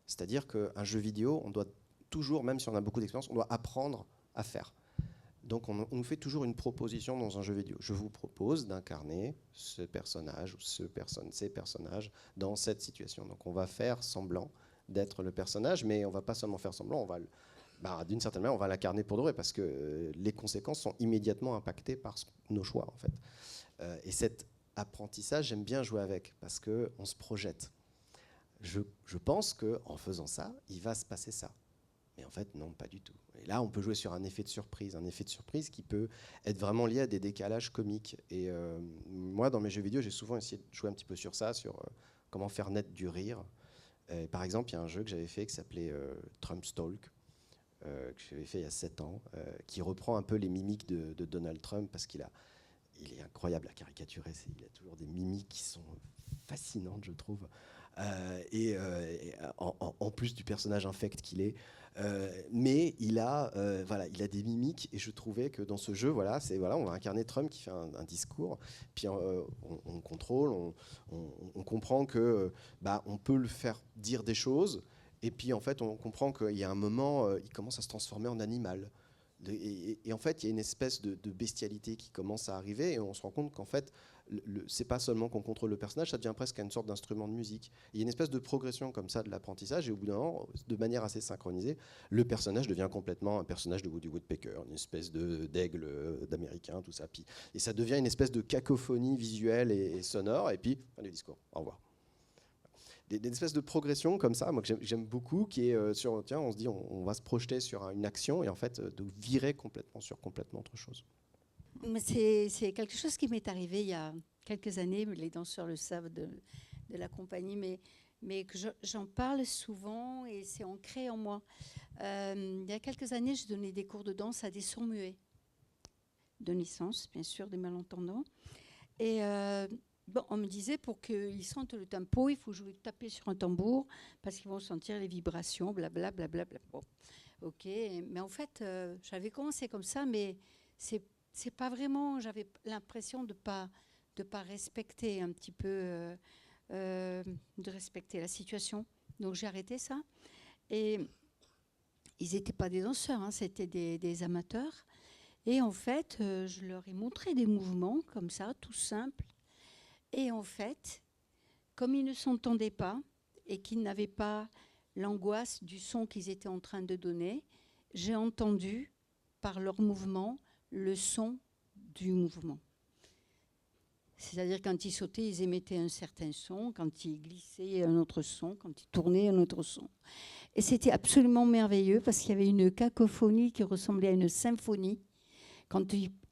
C'est-à-dire qu'un jeu vidéo, on doit toujours, même si on a beaucoup d'expérience, on doit apprendre à faire. Donc on nous fait toujours une proposition dans un jeu vidéo. Je vous propose d'incarner ce personnage ou ces personnages dans cette situation. Donc on va faire semblant d'être le personnage, mais on ne va pas seulement faire semblant, on va d'une certaine manière, on va l'incarner pour de vrai, parce que les conséquences sont immédiatement impactées par nos choix, en fait. Et cet apprentissage, j'aime bien jouer avec, parce qu'on se projette. Je pense qu'en faisant ça, il va se passer ça. Mais en fait, non, pas du tout. Et là, on peut jouer sur un effet de surprise qui peut être vraiment lié à des décalages comiques. Et moi, dans mes jeux vidéo, j'ai souvent essayé de jouer un petit peu sur ça, sur comment faire naître du rire. Par exemple, il y a un jeu que j'avais fait qui s'appelait Trump Stalk, que j'avais fait il y a 7 ans, qui reprend un peu les mimiques de Donald Trump, parce il est incroyable à caricaturer. Il a toujours des mimiques qui sont fascinantes, je trouve. En plus du personnage infect qu'il est. Mais il a des mimiques, et je trouvais que dans ce jeu, on va incarner Trump qui fait un discours, puis on contrôle, on comprend que on peut le faire dire des choses, et puis en fait on comprend qu'il y a un moment, il commence à se transformer en animal. Et en fait, il y a une espèce de bestialité qui commence à arriver, et on se rend compte qu'en fait, c'est pas seulement qu'on contrôle le personnage, ça devient presque une sorte d'instrument de musique. Il y a une espèce de progression comme ça de l'apprentissage, et au bout d'un moment, de manière assez synchronisée, le personnage devient complètement un personnage de Woody Woodpecker, une espèce d'aigle d'américain, tout ça. Et ça devient une espèce de cacophonie visuelle et sonore, et puis, allez, discours, au revoir. Des espèces de progression comme ça, moi que j'aime beaucoup, qui est on se dit on va se projeter sur une action, et en fait de virer complètement sur complètement autre chose. Mais c'est quelque chose qui m'est arrivé il y a quelques années, les danseurs le savent de la compagnie, mais que j'en parle souvent et c'est ancré en moi. Il y a quelques années, j'ai donné des cours de danse à des sourds-muets, de naissance, bien sûr, des malentendants. Et on me disait, pour qu'ils sentent le tempo, il faut taper sur un tambour, parce qu'ils vont sentir les vibrations, blablabla. Bla, bla, bla. Bon, ok, mais en fait, j'avais commencé comme ça, mais c'est pas vraiment, j'avais l'impression de pas respecter un petit peu, de respecter la situation. Donc j'ai arrêté ça. Et ils n'étaient pas des danseurs, hein, c'était des amateurs. Et en fait, je leur ai montré des mouvements comme ça, tout simples. Et en fait, comme ils ne s'entendaient pas et qu'ils n'avaient pas l'angoisse du son qu'ils étaient en train de donner, j'ai entendu par leurs mouvements le son du mouvement. C'est-à-dire quand ils sautaient, ils émettaient un certain son, quand ils glissaient un autre son, quand ils tournaient un autre son. Et c'était absolument merveilleux parce qu'il y avait une cacophonie qui ressemblait à une symphonie.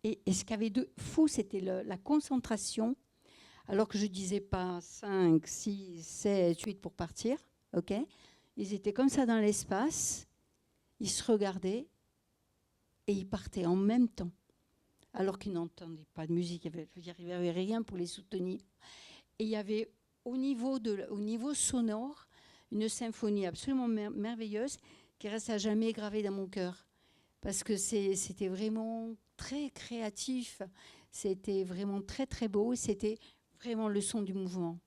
Et ce qu'il y avait de fou, c'était la concentration. Alors que je ne disais pas 5, 6, 7, 8 pour partir, ok ? Ils étaient comme ça dans l'espace, ils se regardaient et ils partaient en même temps. Alors qu'ils n'entendaient pas de musique, il n'y avait rien pour les soutenir. Et il y avait au niveau sonore une symphonie absolument merveilleuse qui reste à jamais gravée dans mon cœur. Parce que c'était vraiment très créatif, c'était vraiment très très beau, c'était vraiment le son du mouvement.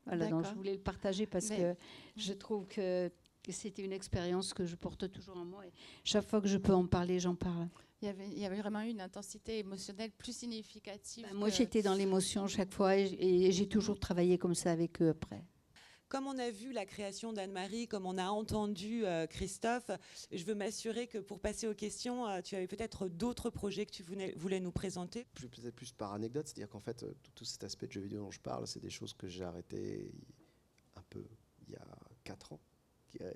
Voilà, donc je D'accord. voulais le partager parce Mais- que je trouve que c'était une expérience que je porte toujours en moi. Et chaque fois que je peux en parler, j'en parle. Il y avait vraiment eu une intensité émotionnelle plus significative. Moi, que- j'étais dans l'émotion chaque fois et j'ai toujours travaillé comme ça avec eux après. Comme on a vu la création d'Anne-Marie, comme on a entendu Christophe, je veux m'assurer que pour passer aux questions, tu avais peut-être d'autres projets que tu voulais nous présenter. Peut-être plus par anecdote, c'est-à-dire qu'en fait, tout cet aspect de jeux vidéo dont je parle, c'est des choses que j'ai arrêtées un peu il y a 4 ans.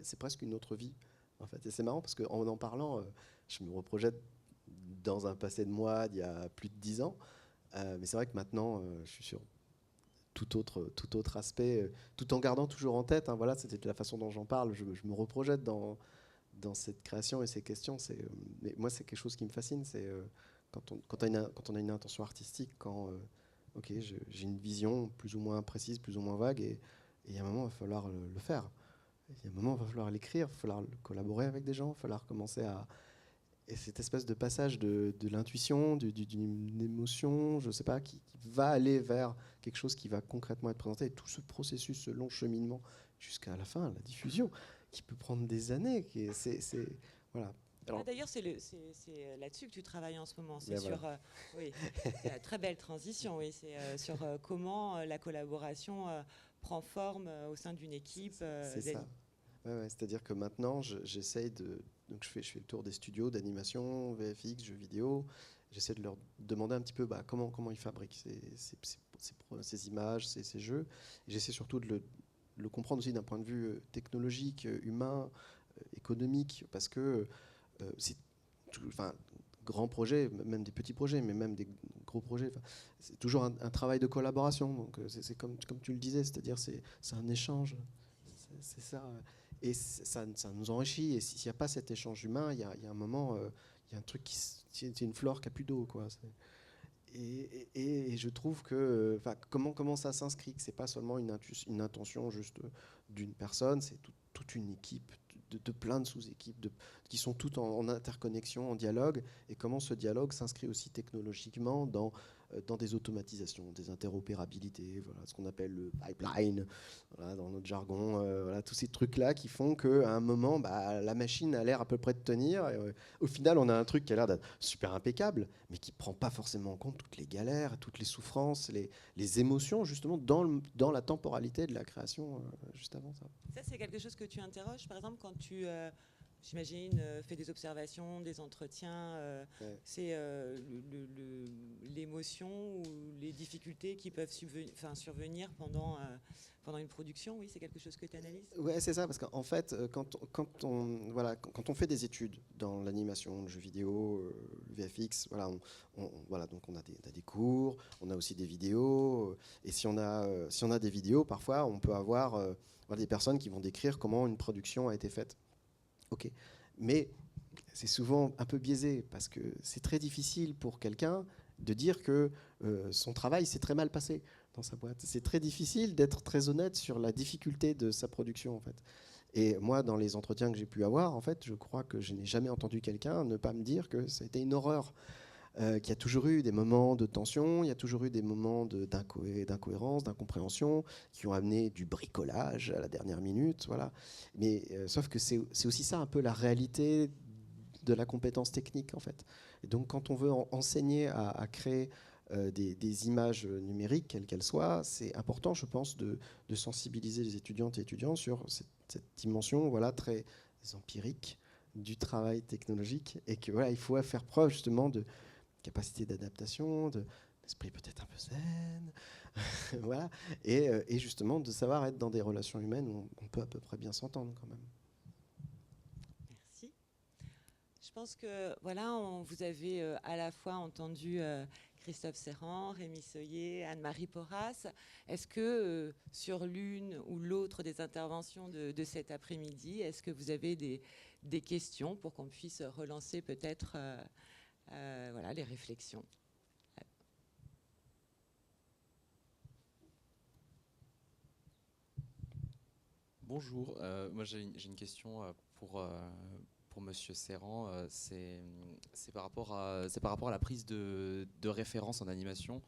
C'est presque une autre vie, en fait. Et c'est marrant parce qu'en en parlant, je me reprojette dans un passé de moi d'il y a plus de 10 ans. Mais c'est vrai que maintenant, je suis sur tout autre aspect, tout en gardant toujours en tête, hein, voilà, c'était la façon dont j'en parle, je me reprojette dans cette création et ces questions. Mais moi, c'est quelque chose qui me fascine, c'est quand on a une intention artistique, ok, j'ai une vision plus ou moins précise, plus ou moins vague, et il y a un moment, il va falloir le faire. Il y a un moment, il va falloir l'écrire, il va falloir collaborer avec des gens, il va falloir commencer à... Et cette espèce de passage de l'intuition, d'une émotion, je ne sais pas, qui va aller vers quelque chose qui va concrètement être présenté. Et tout ce processus, ce long cheminement jusqu'à la fin, la diffusion, qui peut prendre des années. Voilà. Alors, D'ailleurs, c'est là-dessus que tu travailles en ce moment. C'est Ben sur, voilà. oui, c'est une très belle transition. Oui, c'est sur comment la collaboration prend forme au sein d'une équipe. c'est ça. Ouais, c'est-à-dire que maintenant, j'essaye de... Donc je fais le tour des studios d'animation, VFX, jeux vidéo. J'essaie de leur demander un petit peu comment ils fabriquent ces images, ces jeux. Et j'essaie surtout de le comprendre aussi d'un point de vue technologique, humain, économique, parce que grands projets, même des petits projets, mais même des gros projets, c'est toujours un travail de collaboration. Donc c'est comme tu le disais, c'est-à-dire c'est un échange. C'est ça. Et ça nous enrichit. Et s'il n'y a pas cet échange humain, il y a un moment, il y a un truc c'est une flore qui n'a plus d'eau, quoi. Et je trouve que comment ça s'inscrit, que c'est pas seulement une intention juste d'une personne, c'est toute une équipe de plein de sous-équipes qui sont toutes en interconnexion, en dialogue, et comment ce dialogue s'inscrit aussi technologiquement dans des automatisations, des interopérabilités, voilà, ce qu'on appelle le pipeline, voilà, dans notre jargon, voilà, tous ces trucs-là qui font qu'à un moment, la machine a l'air à peu près de tenir. Et, au final, on a un truc qui a l'air d'être super impeccable, mais qui ne prend pas forcément en compte toutes les galères, toutes les souffrances, les émotions, justement, dans la temporalité de la création, juste avant ça. Ça, c'est quelque chose que tu interroges, par exemple, quand tu, j'imagine, fais des observations, des entretiens. Ouais. C'est l'émotion ou les difficultés qui peuvent survenir pendant une production. Oui, c'est quelque chose que tu analyses. Ouais, c'est ça, parce qu'en fait, quand on fait des études dans l'animation, le jeu vidéo, le VFX, voilà, donc on a des cours, on a aussi des vidéos, et si on a des vidéos, parfois on peut avoir des personnes qui vont décrire comment une production a été faite. Ok, mais c'est souvent un peu biaisé parce que c'est très difficile pour quelqu'un de dire que son travail s'est très mal passé dans sa boîte. C'est très difficile d'être très honnête sur la difficulté de sa production, en fait. Et moi, dans les entretiens que j'ai pu avoir, en fait, je crois que je n'ai jamais entendu quelqu'un ne pas me dire que ça a été une horreur. Qu'il y a toujours eu des moments de tension, il y a toujours eu des moments d'incohérence, d'incompréhension, qui ont amené du bricolage à la dernière minute, voilà. Mais sauf que c'est aussi ça un peu la réalité de la compétence technique, en fait. Et donc, quand on veut enseigner à créer des images numériques, quelles qu'elles soient, c'est important, je pense, de sensibiliser les étudiantes et étudiants sur cette dimension, voilà, très empirique du travail technologique, et que voilà, il faut faire preuve justement de capacité d'adaptation, d'esprit peut-être un peu zen, voilà, et justement de savoir être dans des relations humaines où on peut à peu près bien s'entendre quand même. Merci. Je pense que voilà, vous avez à la fois entendu Christophe Serrand, Rémi Soyer, Anne-Marie Porras. Est-ce que sur l'une ou l'autre des interventions de cet après-midi, est-ce que vous avez des questions pour qu'on puisse relancer peut-être les réflexions? Bonjour, moi j'ai une question pour Monsieur Serrand. C'est par rapport à la prise de référence en animation.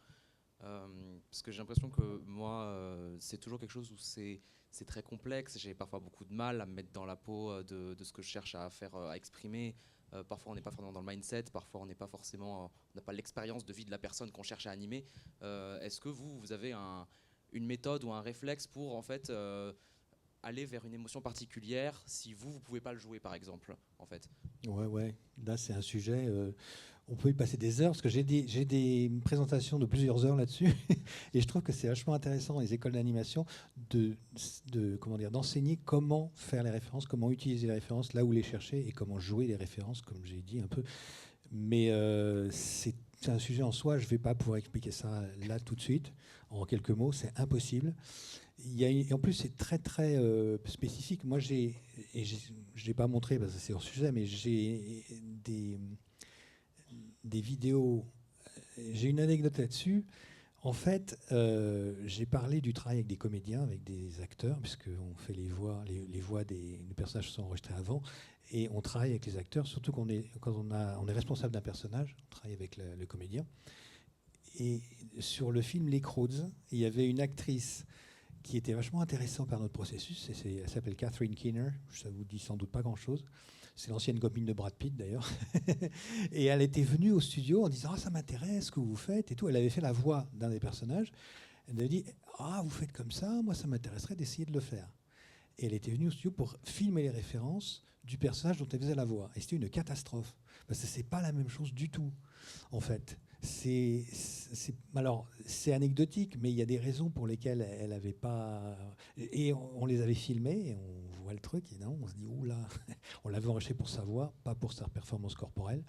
Parce que j'ai l'impression que moi, c'est toujours quelque chose où c'est très complexe. J'ai parfois beaucoup de mal à me mettre dans la peau de ce que je cherche à faire, à exprimer. Parfois, on n'est pas forcément dans le mindset. Parfois, on n'est pas forcément, on n'a pas l'expérience de vie de la personne qu'on cherche à animer. Est-ce que vous avez une méthode ou un réflexe pour en fait aller vers une émotion particulière si vous pouvez pas le jouer, par exemple, en fait? Ouais. Là, c'est un sujet. On peut y passer des heures parce que j'ai des présentations de plusieurs heures là-dessus et je trouve que c'est vachement intéressant dans les écoles d'animation d'enseigner comment faire les références, comment utiliser les références, là où les chercher et comment jouer les références, comme j'ai dit un peu. Mais c'est un sujet en soi. Je ne vais pas pouvoir expliquer ça là tout de suite en quelques mots. C'est impossible. Et en plus, c'est très très spécifique. Moi, je l'ai pas montré parce que c'est hors sujet, mais j'ai des vidéos. J'ai une anecdote là-dessus. En fait, j'ai parlé du travail avec des comédiens, avec des acteurs, puisqu'on fait les voix des personnages sont enregistrés avant, et on travaille avec les acteurs, surtout quand on est responsable d'un personnage, on travaille avec le comédien. Et sur le film Les Croods, il y avait une actrice qui était vachement intéressante par notre processus. Elle s'appelle Catherine Keener, ça vous dit sans doute pas grand-chose. C'est l'ancienne copine de Brad Pitt d'ailleurs. Et elle était venue au studio en disant « Ah, ça m'intéresse ce que vous faites » et tout. Elle avait fait la voix d'un des personnages. Elle avait dit « Ah, vous faites comme ça, moi ça m'intéresserait d'essayer de le faire ». Et elle était venue au studio pour filmer les références du personnage dont elle faisait la voix. Et c'était une catastrophe. Parce que c'est pas la même chose du tout, en fait. Alors, c'est anecdotique, mais il y a des raisons pour lesquelles elle n'avait pas... Et on les avait filmés, et on voit le truc, et non, on se dit, oula, on l'avait enregistré pour sa voix, pas pour sa performance corporelle.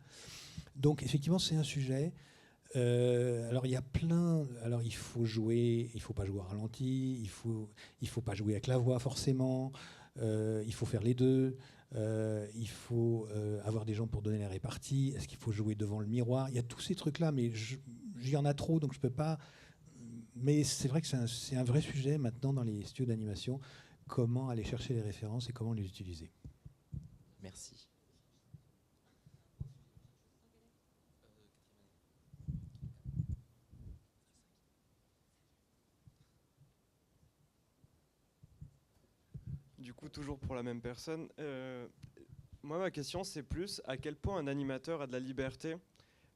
Donc, effectivement, c'est un sujet. Alors, il y a plein... Alors, il faut jouer, il ne faut pas jouer à ralenti, il faut pas jouer avec la voix, forcément. Il faut faire les deux. Il faut avoir des gens pour donner la répartie. Est-ce qu'il faut jouer devant le miroir? Il y a tous ces trucs-là, mais j'y en a trop, donc je ne peux pas. Mais c'est vrai que c'est un vrai sujet maintenant dans les studios d'animation. Comment aller chercher les références et comment les utiliser. Merci. Du coup, toujours pour la même personne. Moi, ma question, c'est plus à quel point un animateur a de la liberté,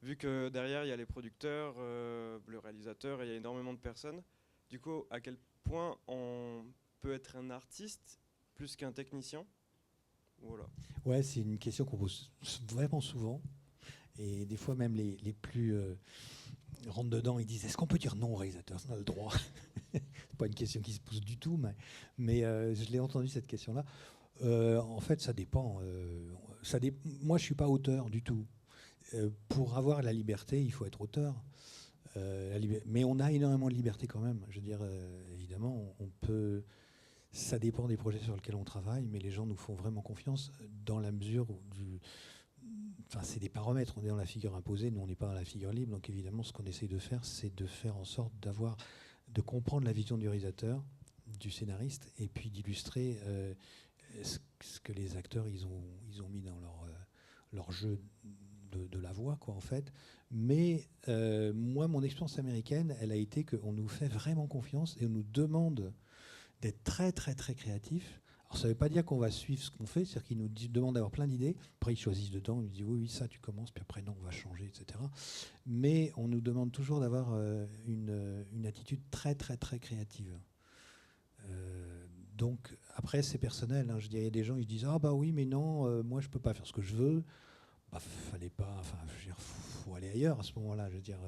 vu que derrière, il y a les producteurs, le réalisateur, et il y a énormément de personnes. Du coup, à quel point on peut être un artiste plus qu'un technicien? Voilà. Ouais, c'est une question qu'on pose vraiment souvent. Et des fois, même les plus rentrent dedans, ils disent « Est-ce qu'on peut dire non au réalisateur? On a le droit ?» C'est pas une question qui se pose du tout, mais je l'ai entendu cette question-là. En fait, ça dépend. Moi, je suis pas auteur du tout. Pour avoir la liberté, il faut être auteur. Mais on a énormément de liberté quand même. Je veux dire, évidemment, on peut. Ça dépend des projets sur lesquels on travaille, mais les gens nous font vraiment confiance dans la mesure où enfin, c'est des paramètres. On est dans la figure imposée, nous on n'est pas dans la figure libre. Donc évidemment, ce qu'on essaye de faire, c'est de faire en sorte de comprendre la vision du réalisateur, du scénariste, et puis d'illustrer ce que les acteurs ils ont mis dans leur jeu de la voix, quoi, en fait. Mais moi, mon expérience américaine, elle a été qu'on nous fait vraiment confiance et on nous demande d'être très, très, très créatifs. Alors, ça ne veut pas dire qu'on va suivre ce qu'on fait, c'est-à-dire qu'ils nous demandent d'avoir plein d'idées. Après, ils choisissent dedans, ils nous disent oui, ça, tu commences, puis après, non, on va changer, etc. Mais on nous demande toujours d'avoir une attitude très, très, très créative. Donc, après, c'est personnel. Hein. Je dirais, il y a des gens, ils disent ah, bah oui, mais non, moi, je ne peux pas faire ce que je veux. Bah, fallait pas. Enfin, je veux dire, faut aller ailleurs à ce moment-là. Je veux dire.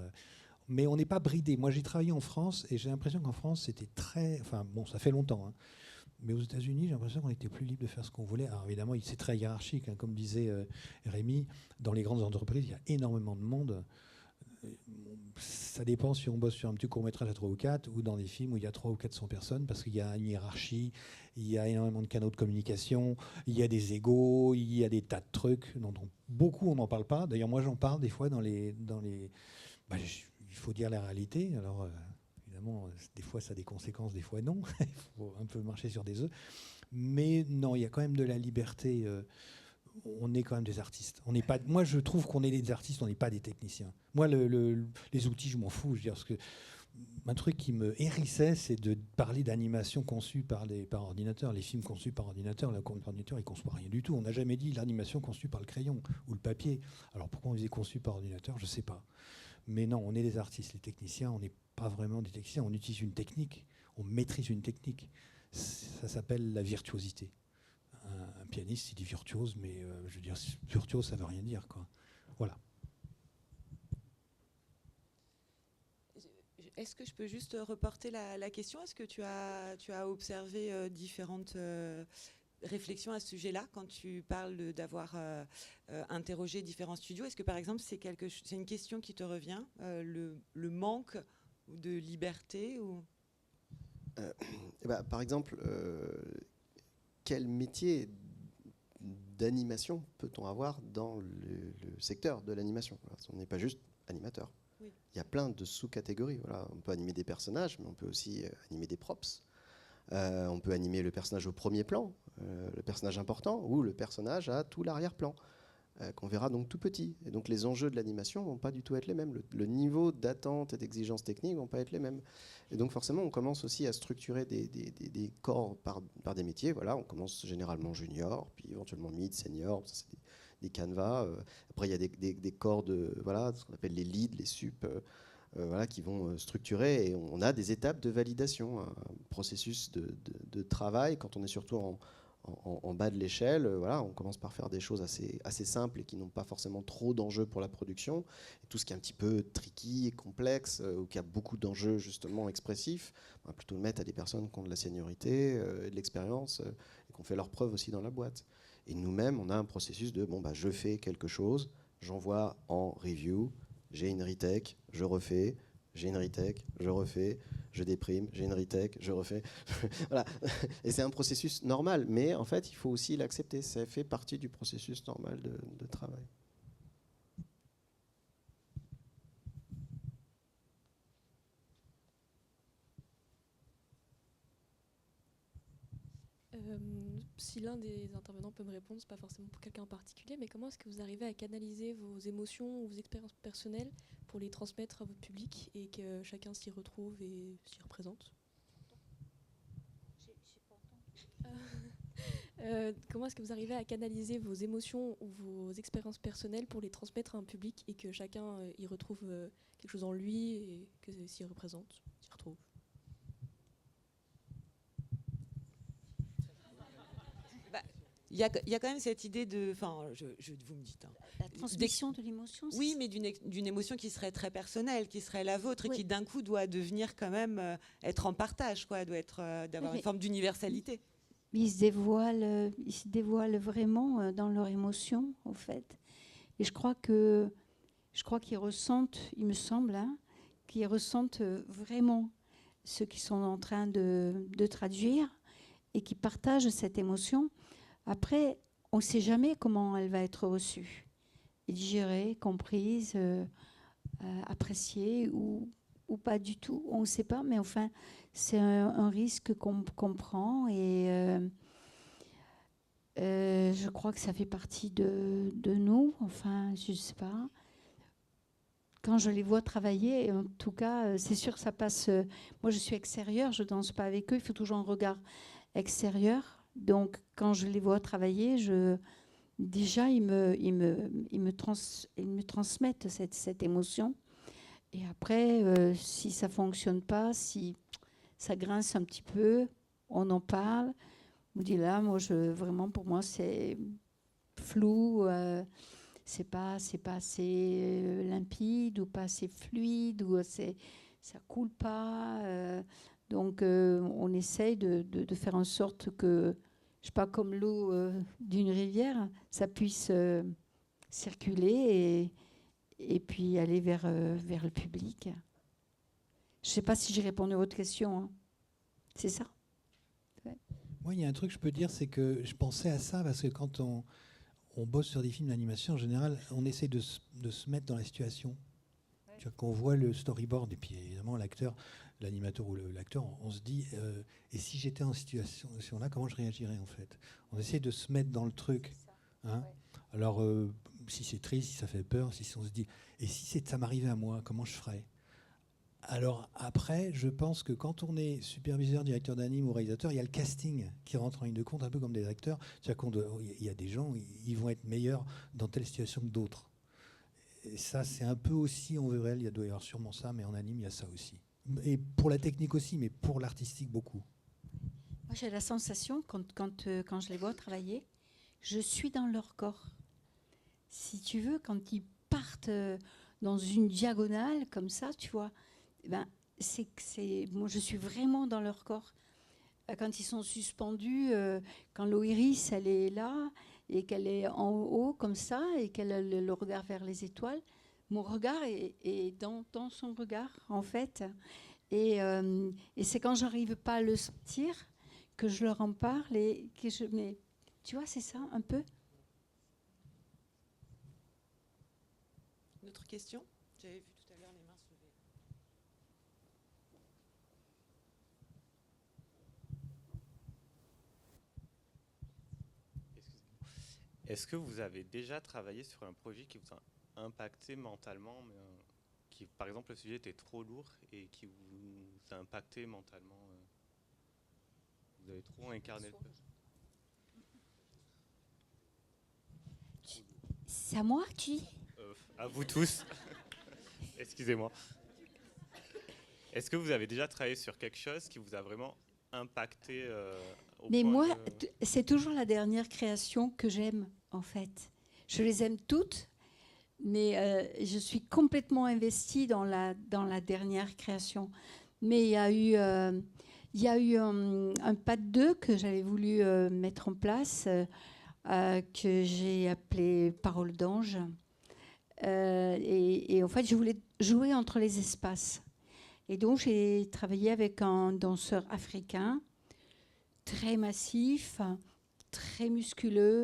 Mais on n'est pas bridé. Moi, j'ai travaillé en France et j'ai l'impression qu'en France, c'était très. Enfin, bon, ça fait longtemps. Hein. Mais aux États-Unis, j'ai l'impression qu'on était plus libre de faire ce qu'on voulait. Alors évidemment, c'est très hiérarchique. Hein. Comme disait Rémi, dans les grandes entreprises, il y a énormément de monde. Ça dépend si on bosse sur un petit court-métrage à 3 ou 4 ou dans des films où il y a 300 ou 400 personnes parce qu'il y a une hiérarchie, il y a énormément de canaux de communication, il y a des égos, il y a des tas de trucs dont beaucoup on n'en parle pas. D'ailleurs, moi j'en parle des fois dans les bah, il faut dire la réalité. Alors évidemment, des fois ça a des conséquences, des fois non. Il faut un peu marcher sur des œufs. Mais non, il y a quand même de la liberté. On est quand même des artistes. On n'est pas. Moi, je trouve qu'on est des artistes. On n'est pas des techniciens. Moi, les outils, je m'en fous. Je veux dire, parce que un truc qui me hérissait, c'est de parler d'animation conçue par ordinateur. Les films conçus par ordinateur, l'ordinateur, il ne conçoit rien du tout. On n'a jamais dit l'animation conçue par le crayon ou le papier. Alors pourquoi on disait conçue par ordinateur, je ne sais pas. Mais non, on est des artistes, les techniciens, on n'est pas vraiment des techniciens. On utilise une technique, on maîtrise une technique. Ça s'appelle la virtuosité. Un pianiste, il dit virtuose, mais je veux dire, virtuose, ça ne veut rien dire, quoi. Voilà. Est-ce que je peux juste reporter la question? Est-ce que tu as observé différentes réflexions à ce sujet-là quand tu parles d'avoir interrogé différents studios? Est-ce que par exemple c'est une question qui te revient, le manque de liberté ou... Par exemple, quel métier d'animation peut-on avoir dans le secteur de l'animation? On n'est pas juste animateur. Oui. Il y a plein de sous-catégories. Voilà. On peut animer des personnages, mais on peut aussi animer des props. On peut animer le personnage au premier plan, le personnage important, ou le personnage à tout l'arrière-plan, qu'on verra donc tout petit. Et donc les enjeux de l'animation ne vont pas du tout être les mêmes. Le niveau d'attente et d'exigence technique ne vont pas être les mêmes. Et donc forcément, on commence aussi à structurer des corps par des métiers. Voilà, on commence généralement junior, puis éventuellement mid, senior. Ça, c'est des canevas. Après, il y a des corps voilà, ce qu'on appelle les leads, les sup, voilà, qui vont structurer. Et on a des étapes de validation, un processus de travail. Quand on est surtout en bas de l'échelle, voilà, on commence par faire des choses assez simples et qui n'ont pas forcément trop d'enjeux pour la production. Et tout ce qui est un petit peu tricky et complexe, ou qui a beaucoup d'enjeux justement expressifs, on va plutôt le mettre à des personnes qui ont de la seniorité et de l'expérience et qui ont fait leurs preuves aussi dans la boîte. Et nous-mêmes, on a un processus de je fais quelque chose, j'envoie en review, j'ai une retake, je refais, j'ai une retake, je refais, je déprime, j'ai une retake, je refais. Voilà. Et c'est un processus normal, mais en fait, il faut aussi l'accepter. Ça fait partie du processus normal de travail. Si l'un des intervenants peut me répondre, c'est pas forcément pour quelqu'un en particulier, mais comment est-ce que vous arrivez à canaliser vos émotions ou vos expériences personnelles pour les transmettre à votre public et que chacun s'y retrouve et s'y représente? Comment est-ce que vous arrivez à canaliser vos émotions ou vos expériences personnelles pour les transmettre à un public et que chacun y retrouve quelque chose en lui et que s'y représente, s'y retrouve? Il y a quand même cette idée de... Enfin, vous me dites. La transmission de l'émotion. Oui, mais d'une émotion qui serait très personnelle, qui serait la vôtre, oui. Et qui d'un coup doit devenir quand même être en partage, quoi, doit être d'avoir une forme d'universalité. Mais ils se dévoilent vraiment dans leur émotion, en fait. Et je crois qu'ils ressentent, il me semble, qu'ils ressentent vraiment ce qu'ils sont en train de traduire et qui partagent cette émotion. Après, on ne sait jamais comment elle va être reçue, digérée, comprise, appréciée ou pas du tout. On ne sait pas, mais enfin, c'est un risque qu'on prend et je crois que ça fait partie de nous. Enfin, je ne sais pas. Quand je les vois travailler, en tout cas, c'est sûr que ça passe... moi, je suis extérieure, je ne danse pas avec eux. Il faut toujours un regard extérieur. Donc, quand je les vois travailler, déjà, ils me transmettent cette émotion. Et après, si ça ne fonctionne pas, si ça grince un petit peu, on en parle. On dit là, vraiment, pour moi, c'est flou, c'est pas assez limpide ou pas assez fluide, ou ça coule pas. Donc, on essaye de faire en sorte que, je sais pas, comme l'eau d'une rivière, ça puisse circuler et puis aller vers le public. Je sais pas si j'ai répondu à votre question. Hein. C'est ça? Ouais. Moi, il y a un truc que je peux dire, c'est que je pensais à ça parce que quand on bosse sur des films d'animation, en général, on essaie de se mettre dans la situation. Ouais. Qu'on voit le storyboard et puis évidemment l'acteur, l'animateur ou l'acteur, on se dit et si j'étais en situation là, comment je réagirais en fait? On essaie de se mettre dans le truc. Hein, ouais. Alors si c'est triste, si ça fait peur, si on se dit et si ça m'arrivait à moi, comment je ferais? Alors après, je pense que quand on est superviseur, directeur d'anime ou réalisateur, il y a le casting qui rentre en ligne de compte, un peu comme des acteurs. C'est-à-dire qu'il y a des gens, ils vont être meilleurs dans telle situation que d'autres. Et ça, c'est un peu aussi en VRL, il doit y avoir sûrement ça, mais en anime, il y a ça aussi. Et pour la technique aussi, mais pour l'artistique, beaucoup. Moi, j'ai la sensation, quand je les vois travailler, je suis dans leur corps. Si tu veux, quand ils partent dans une diagonale comme ça, tu vois, ben, moi, je suis vraiment dans leur corps. Quand ils sont suspendus, quand l'Oiris, elle est là, et qu'elle est en haut comme ça, et qu'elle a le regard vers les étoiles, mon regard est dans son regard, en fait. Et c'est quand j'arrive pas à le sentir que je leur en parle et que mais tu vois, c'est ça un peu. Une autre question? J'avais vu tout à l'heure les mains se lever. Est-ce que vous avez déjà travaillé sur un projet qui vous a impacté mentalement, mais qui, par exemple, le sujet était trop lourd et qui vous a impacté mentalement? Vous avez trop incarné le personnage. C'est à moi, tu dis? À vous tous. Excusez-moi. Est-ce que vous avez déjà travaillé sur quelque chose qui vous a vraiment impacté Mais moi, c'est toujours la dernière création que j'aime, en fait. Je les aime toutes, mais je suis complètement investie dans la dernière création. Mais il y a eu un pas de deux que j'avais voulu mettre en place, que j'ai appelé Parole d'ange. Et en fait, je voulais jouer entre les espaces. Et donc, j'ai travaillé avec un danseur africain, très massif, très musculeux,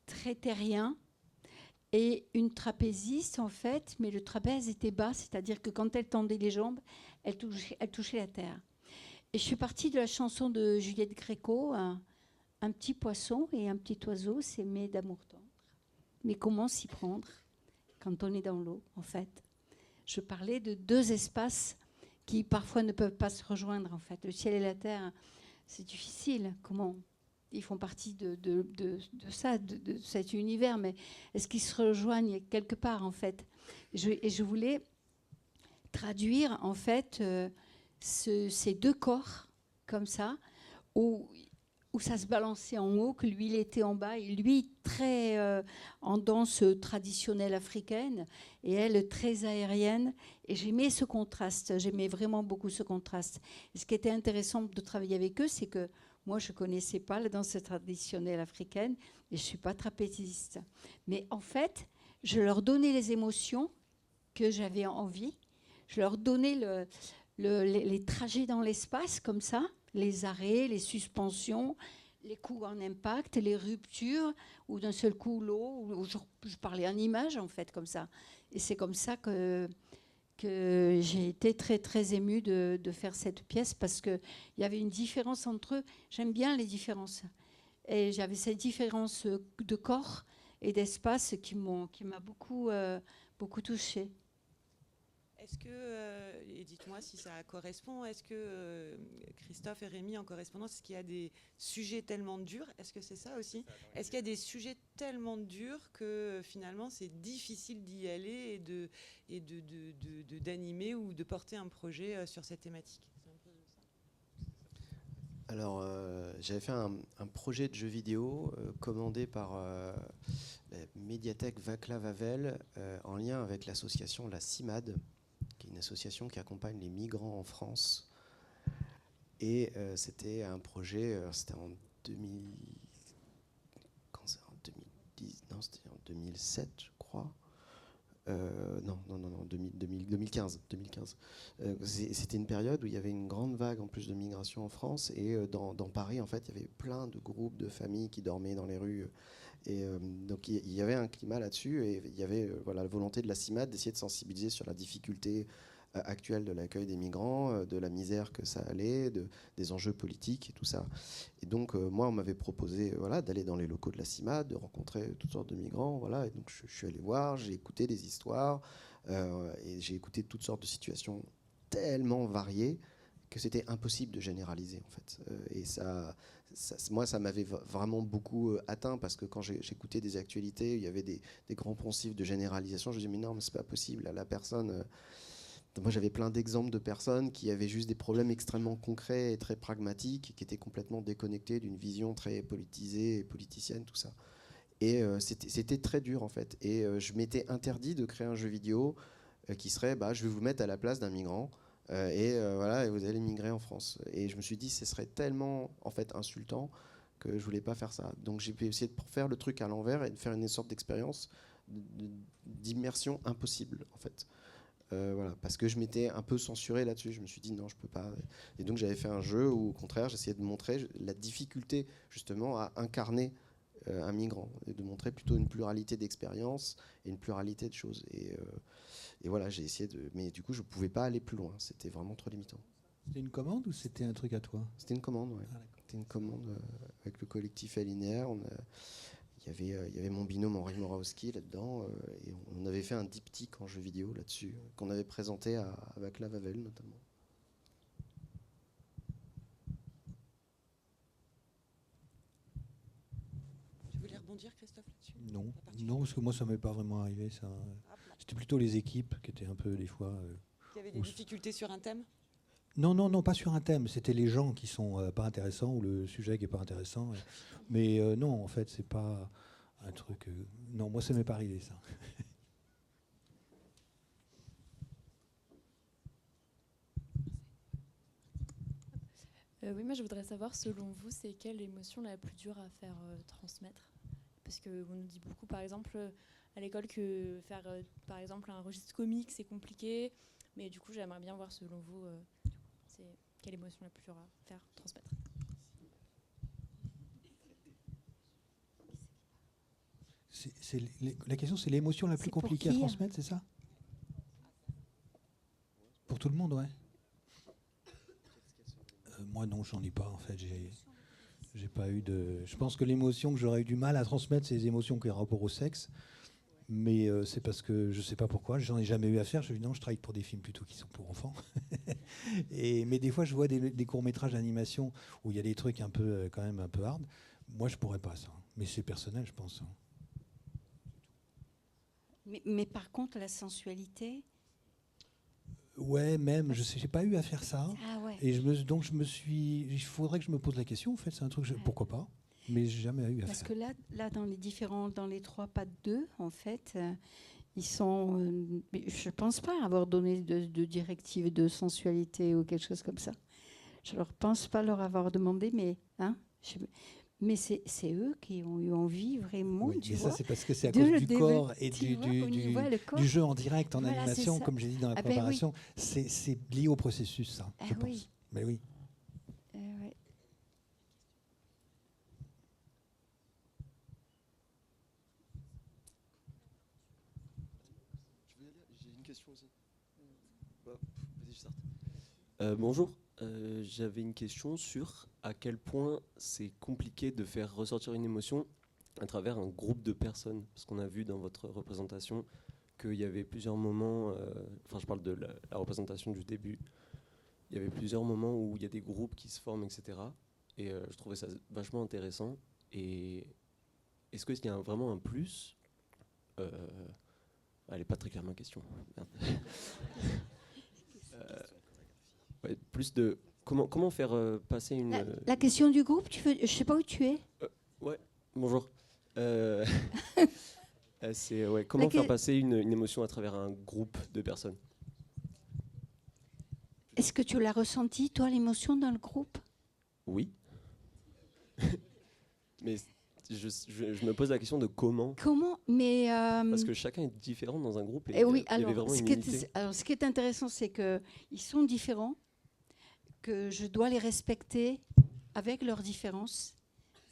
très terrien, et une trapéziste, en fait, mais le trapèze était bas, c'est-à-dire que quand elle tendait les jambes, elle touchait la terre. Et je suis partie de la chanson de Juliette Gréco, un petit poisson et un petit oiseau s'aimer d'amour tendre. Mais comment s'y prendre quand on est dans l'eau, en fait? Je parlais de deux espaces qui parfois ne peuvent pas se rejoindre, en fait. Le ciel et la terre, c'est difficile. Comment? Ils font partie de ça, de cet univers, mais est-ce qu'ils se rejoignent quelque part, en fait? Et je voulais traduire, en fait, ces deux corps, comme ça, où ça se balançait en haut, que lui, il était en bas, et lui, très en danse traditionnelle africaine, et elle, très aérienne. Et j'aimais ce contraste, j'aimais vraiment beaucoup ce contraste. Et ce qui était intéressant de travailler avec eux, c'est que moi, je ne connaissais pas la danse traditionnelle africaine, et je ne suis pas trapéziste. Mais en fait, je leur donnais les émotions que j'avais envie, je leur donnais les trajets dans l'espace, comme ça, les arrêts, les suspensions, les coups en impact, les ruptures, ou d'un seul coup l'eau, ou je parlais en images, en fait, comme ça. Et c'est comme ça que j'ai été très, très émue de faire cette pièce, parce qu'il y avait une différence entre eux. J'aime bien les différences. Et j'avais cette différence de corps et d'espace qui m'a beaucoup, beaucoup touchée. Est-ce que, et dites-moi si ça correspond, est-ce que Christophe et Rémi en correspondance, est-ce qu'il y a des sujets tellement durs? Est-ce que c'est ça aussi? Est-ce qu'il y a des sujets tellement durs que finalement c'est difficile d'y aller et d'animer ou de porter un projet sur cette thématique? Alors, j'avais fait un projet de jeu vidéo commandé par la médiathèque Václav Havel en lien avec l'association La CIMAD, qui est une association qui accompagne les migrants en France. Et c'était un projet, c'était en 2000, quand c'est en 2010, non, c'était en 2007, je crois. Non, 2015. C'était une période où il y avait une grande vague en plus de migration en France, et dans Paris, en fait, il y avait plein de groupes de familles qui dormaient dans les rues. Et donc il y avait un climat là-dessus, et il y avait la volonté de la CIMAD d'essayer de sensibiliser sur la difficulté actuelle de l'accueil des migrants, de la misère que ça allait, des enjeux politiques et tout ça. Et donc moi, on m'avait proposé d'aller dans les locaux de la CIMAD, de rencontrer toutes sortes de migrants. Et donc je suis allé voir, j'ai écouté des histoires, et j'ai écouté toutes sortes de situations tellement variés que c'était impossible de généraliser en fait. Et moi, ça m'avait vraiment beaucoup atteint parce que quand j'écoutais des actualités, il y avait des grands poncifs de généralisation. Je me disais mais non, mais c'est pas possible. La personne, moi j'avais plein d'exemples de personnes qui avaient juste des problèmes extrêmement concrets et très pragmatiques, qui étaient complètement déconnectés d'une vision très politisée et politicienne, tout ça. Et c'était très dur en fait. Et je m'étais interdit de créer un jeu vidéo qui serait, je vais vous mettre à la place d'un migrant. Voilà, et vous allez migrer en France. Et je me suis dit, ce serait tellement en fait insultant que je voulais pas faire ça. Donc j'ai essayé de faire le truc à l'envers et de faire une sorte d'expérience d'immersion impossible en fait. Voilà, parce que je m'étais un peu censuré là-dessus. Je me suis dit non, je peux pas. Et donc j'avais fait un jeu où au contraire, j'essayais de montrer la difficulté justement à incarner un migrant et de montrer plutôt une pluralité d'expériences et une pluralité de choses. Et voilà, j'ai essayé de... Mais du coup, je ne pouvais pas aller plus loin. C'était vraiment trop limitant. C'était une commande ou c'était un truc à toi? C'était une commande, oui. C'était une commande avec le collectif Alinéaire. Il y avait mon binôme Henri Morawski là-dedans. Et on avait fait un diptyque en jeu vidéo là-dessus, qu'on avait présenté à Václav Havel notamment. Tu voulais rebondir, Christophe, là-dessus? Non, parce que moi, ça ne m'est pas vraiment arrivé. Ça. C'était plutôt les équipes qui étaient un peu, des fois... Il y avait des difficultés sur un thème? Non, pas sur un thème. C'était les gens qui sont pas intéressants ou le sujet qui est pas intéressant. Mais non, en fait, c'est pas un truc... non, moi, ça m'est pas arrivé, ça. Oui, moi je voudrais savoir, selon vous, c'est quelle émotion la plus dure à faire transmettre? Parce qu'on nous dit beaucoup, par exemple, à l'école, que faire, par exemple, un registre comique, c'est compliqué. Mais du coup, j'aimerais bien voir, selon vous, c'est quelle émotion la plus dure à faire transmettre? La question, c'est l'émotion la plus compliquée à transmettre, c'est ça? Pour tout le monde, ouais. Moi, non, j'en ai pas, en fait. J'ai pas eu de... Je pense que l'émotion que j'aurais eu du mal à transmettre, c'est les émotions qui ont rapport au sexe. Mais c'est parce que je sais pas pourquoi, j'en ai jamais eu à faire. Je dis non, je travaille pour des films plutôt qui sont pour enfants. Mais des fois, je vois des courts-métrages d'animation où il y a des trucs un peu, quand même un peu hard. Moi, je pourrais pas ça. Mais c'est personnel, je pense. Mais par contre, la sensualité... Ouais, même, je sais, j'ai pas eu à faire ça. Ah ouais. Et donc je me suis... Il faudrait que je me pose la question, en fait, c'est un truc, pourquoi pas? Mais j'ai jamais eu à faire. Parce que là, dans les 3 pas de 2, en fait, ils sont... je pense pas avoir donné de directive de sensualité ou quelque chose comme ça. Je leur pense pas leur avoir demandé, mais... Mais c'est eux qui ont eu envie vraiment, oui, tu mais vois, ça, c'est parce que c'est à cause du corps et du jeu en direct, en voilà, animation, comme j'ai dit dans la préparation. Oui. C'est lié au processus, ça, je pense. Oui. Mais oui. Ouais. J'ai une question aussi. Vas-y, je starte. Bonjour. J'avais une question sur à quel point c'est compliqué de faire ressortir une émotion à travers un groupe de personnes. Parce qu'on a vu dans votre représentation qu'il y avait plusieurs moments, enfin je parle de la représentation du début, il y avait plusieurs moments où il y a des groupes qui se forment, etc. Et je trouvais ça vachement intéressant. Et est-ce qu'il y a vraiment un plus elle n'est pas très claire ma question. Ouais, plus de comment faire passer une... La question du groupe, tu veux, je sais pas où tu es. Ouais, bonjour. C'est comment faire passer une émotion à travers un groupe de personnes. Est-ce que tu l'as ressenti, toi, l'émotion dans le groupe? Oui. Mais je me pose la question de comment. Comment? Mais parce que chacun est différent dans un groupe. Et oui, il y avait vraiment une unité. Alors, ce qui est intéressant, c'est qu'ils sont différents, que je dois les respecter avec leurs différences,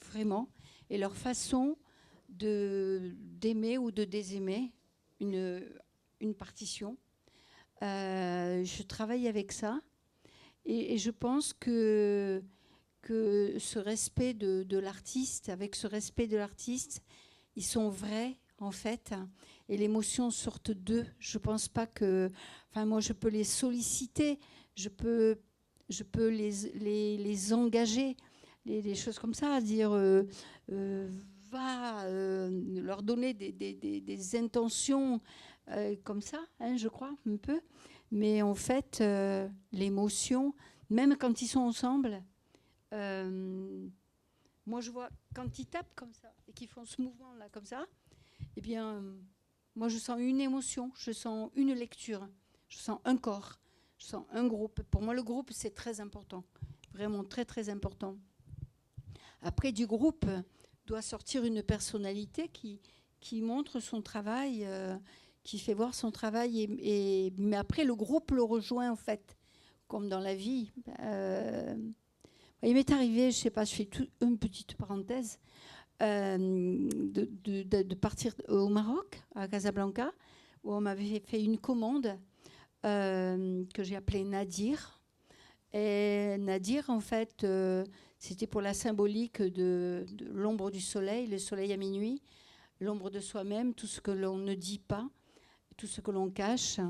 vraiment, et leur façon d'aimer ou de désaimer une partition. Je travaille avec ça, et je pense que ce respect de l'artiste, avec ce respect de l'artiste, ils sont vrais en fait, et l'émotion sortent d'eux. Je pense pas que... Enfin, moi, je peux les solliciter, je peux les engager, les choses comme ça, à dire va leur donner des intentions comme ça, hein, je crois, un peu. Mais en fait, l'émotion, même quand ils sont ensemble, moi je vois, quand ils tapent comme ça et qu'ils font ce mouvement-là comme ça, eh bien, moi je sens une émotion, je sens une lecture, je sens un corps, je sens un groupe. Pour moi, le groupe, c'est très important, vraiment très très important. Après, du groupe doit sortir une personnalité qui montre son travail, qui fait voir son travail. Mais après, le groupe le rejoint, en fait, comme dans la vie. Il m'est arrivé, je ne sais pas, je fais une petite parenthèse, de partir au Maroc, à Casablanca, où on m'avait fait une commande que j'ai appelée Nadir. Et Nadir, en fait, c'était pour la symbolique de l'ombre du soleil, le soleil à minuit, l'ombre de soi-même, tout ce que l'on ne dit pas, tout ce que l'on cache.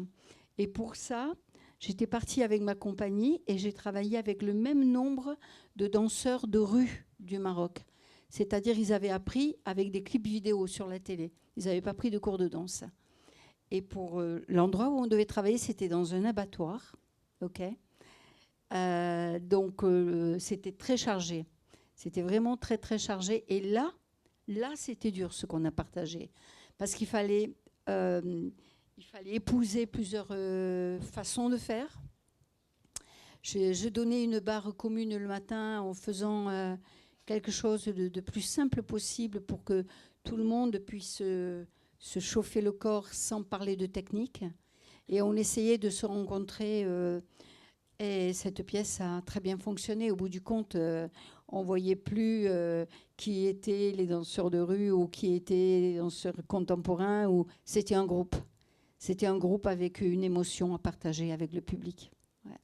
Et pour ça, j'étais partie avec ma compagnie et j'ai travaillé avec le même nombre de danseurs de rue du Maroc. C'est-à-dire, ils avaient appris avec des clips vidéo sur la télé. Ils n'avaient pas pris de cours de danse. Et pour l'endroit où on devait travailler, c'était dans un abattoir. OK ? Donc, c'était très chargé. C'était vraiment très, très chargé. Et là, c'était dur, ce qu'on a partagé. Parce qu'il fallait épouser plusieurs façons de faire. Je donnais une barre commune le matin en faisant quelque chose de plus simple possible pour que tout le monde puisse se chauffer le corps sans parler de technique. Et on essayait de se rencontrer... Et cette pièce a très bien fonctionné. Au bout du compte, on ne voyait plus qui étaient les danseurs de rue ou qui étaient les danseurs contemporains. C'était un groupe. C'était un groupe avec une émotion à partager avec le public. Ouais.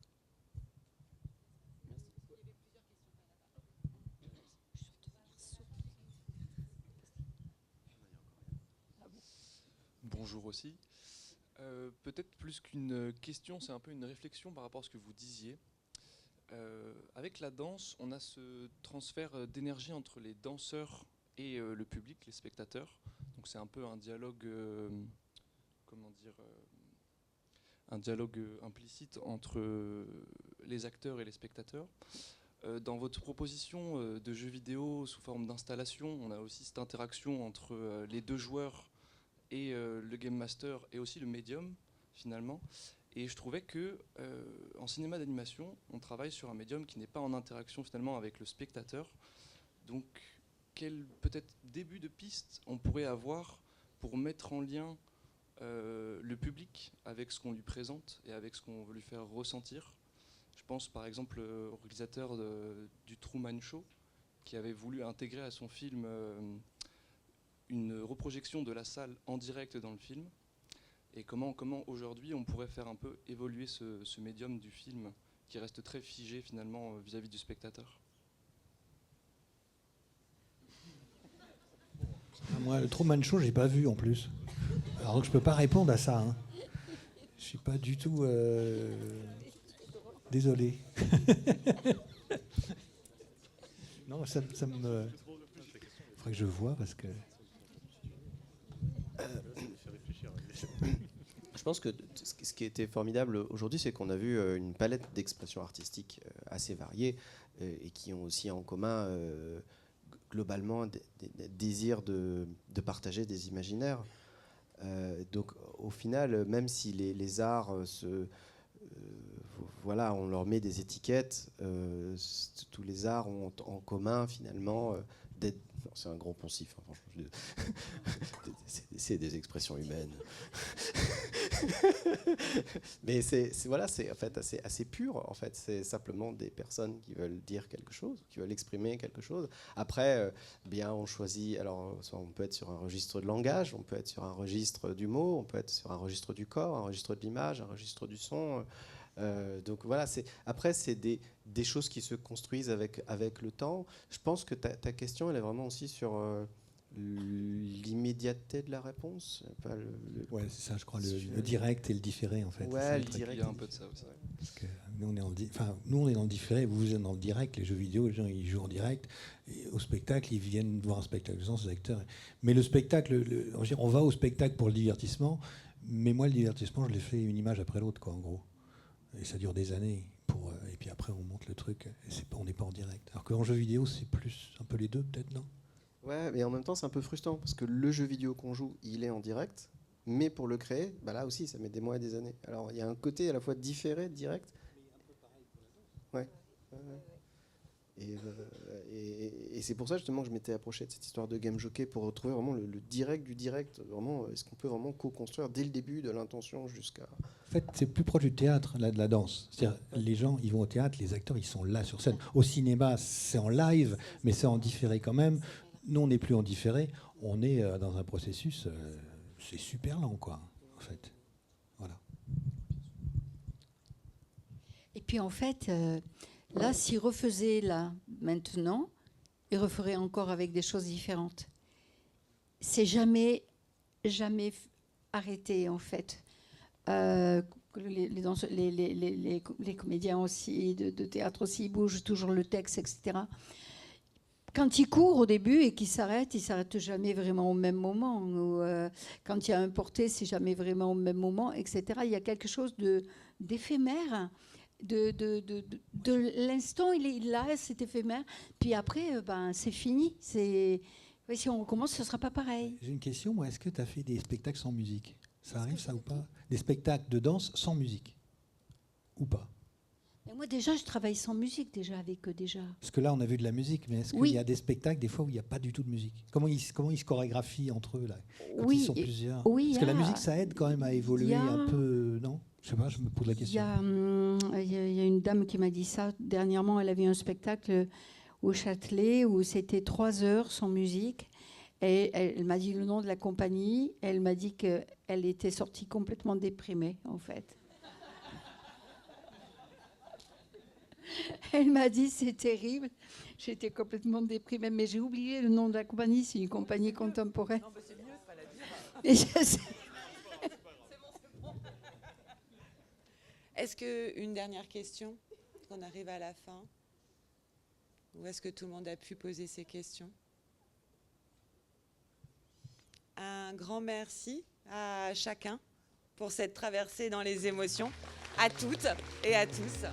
Bonjour aussi. Peut-être plus qu'une question, c'est un peu une réflexion par rapport à ce que vous disiez. Avec la danse, on a ce transfert d'énergie entre les danseurs et le public, les spectateurs. Donc c'est un peu un dialogue, un dialogue implicite entre les acteurs et les spectateurs. Dans votre proposition de jeux vidéo sous forme d'installation, on a aussi cette interaction entre les deux joueurs et le game master et aussi le médium finalement. Et je trouvais que en cinéma d'animation, on travaille sur un médium qui n'est pas en interaction finalement avec le spectateur. Donc quel peut-être début de piste on pourrait avoir pour mettre en lien le public avec ce qu'on lui présente et avec ce qu'on veut lui faire ressentir. Je pense par exemple au réalisateur du Truman Show qui avait voulu intégrer à son film une reprojection de la salle en direct dans le film, et comment aujourd'hui on pourrait faire un peu évoluer ce médium du film qui reste très figé finalement vis-à-vis du spectateur. Moi, le Truman Show, j'ai pas vu en plus. Alors que je peux pas répondre à ça. Hein. Je suis pas du tout... Désolé. Non, ça me... Il faudrait que je vois parce que... Je pense que ce qui était formidable aujourd'hui, c'est qu'on a vu une palette d'expressions artistiques assez variées et qui ont aussi en commun globalement des désirs de partager des imaginaires. Donc au final, même si les arts voilà, on leur met des étiquettes, tous les arts ont en commun finalement d'être... C'est un grand poncif, hein, franchement. C'est des expressions humaines. Mais c'est en fait assez pur. En fait, c'est simplement des personnes qui veulent dire quelque chose, qui veulent exprimer quelque chose. Après, bien, on choisit. Alors, on peut être sur un registre de langage, on peut être sur un registre du mot, on peut être sur un registre du corps, un registre de l'image, un registre du son. Donc voilà, après c'est des choses qui se construisent avec le temps. Je pense que ta question elle est vraiment aussi sur l'immédiateté de la réponse. Ouais, c'est ça, je crois, le direct et le différé, en fait. Ouais, le direct, il y a un peu de ça aussi. Parce que nous, on est dans le différé, vous êtes dans le direct, les jeux vidéo, les gens, ils jouent en direct. Et au spectacle, ils viennent voir un spectacle sans ces acteurs. Mais le spectacle, on va au spectacle pour le divertissement, mais moi, le divertissement, je l'ai fait une image après l'autre, quoi, en gros. Et ça dure des années. Et puis après, on monte le truc, et on n'est pas en direct. Alors qu'en jeu vidéo, c'est plus un peu les deux, peut-être, non ? Ouais, mais en même temps, c'est un peu frustrant, parce que le jeu vidéo qu'on joue, il est en direct, mais pour le créer, bah là aussi, ça met des mois et des années. Alors, il y a un côté à la fois différé, direct. Ouais. Et c'est pour ça, justement, que je m'étais approché de cette histoire de Game Jockey, pour retrouver vraiment le direct du direct. Vraiment, est-ce qu'on peut vraiment co-construire dès le début, de l'intention jusqu'à... En fait, c'est plus proche du théâtre, là, de la danse. C'est-à-dire, les gens, ils vont au théâtre, les acteurs, ils sont là, sur scène. Au cinéma, c'est en live, mais c'est en différé quand même. Nous, on n'est plus en différé, on est dans un processus, c'est super lent, quoi, en fait. Voilà. Et puis, en fait, là, s'il refaisait là, maintenant, il referait encore avec des choses différentes. C'est jamais arrêté, en fait. Les comédiens aussi, de théâtre aussi, ils bougent toujours le texte, etc. Quand ils courent au début et qu'ils s'arrêtent, ils s'arrêtent jamais vraiment au même moment. Ou, quand il y a un porté, c'est jamais vraiment au même moment, etc. Il y a quelque chose d'éphémère. De l'instant, il est là, c'est éphémère. Puis après, c'est fini. Si on recommence, ce ne sera pas pareil. J'ai une question, moi. Est-ce que tu as fait des spectacles sans musique ? Ça arrive, ça, ou pas ? Des spectacles de danse sans musique ? Ou pas ? Et moi, déjà, je travaille sans musique, avec eux, déjà. Parce que là, on a vu de la musique, mais est-ce qu'il y a des spectacles, des fois, où il n'y a pas du tout de musique ? Comment ils se chorégraphient entre eux, là, quand ils sont plusieurs ? Parce que la musique, ça aide quand même à évoluer un peu, non ? Je sais pas, je me pose la question. Il y a une dame qui m'a dit ça. Dernièrement, elle avait un spectacle au Châtelet où c'était 3 heures sans musique. Et elle m'a dit le nom de la compagnie. Elle m'a dit qu'elle était sortie complètement déprimée, en fait. Elle m'a dit, c'est terrible. J'étais complètement déprimée. Mais j'ai oublié le nom de la compagnie. C'est une compagnie contemporaine. Non, c'est mieux de pas la dire. Et je sais. Est-ce qu'une dernière question, qu'on arrive à la fin ? Ou est-ce que tout le monde a pu poser ses questions ? Un grand merci à chacun pour cette traversée dans les émotions, à toutes et à tous.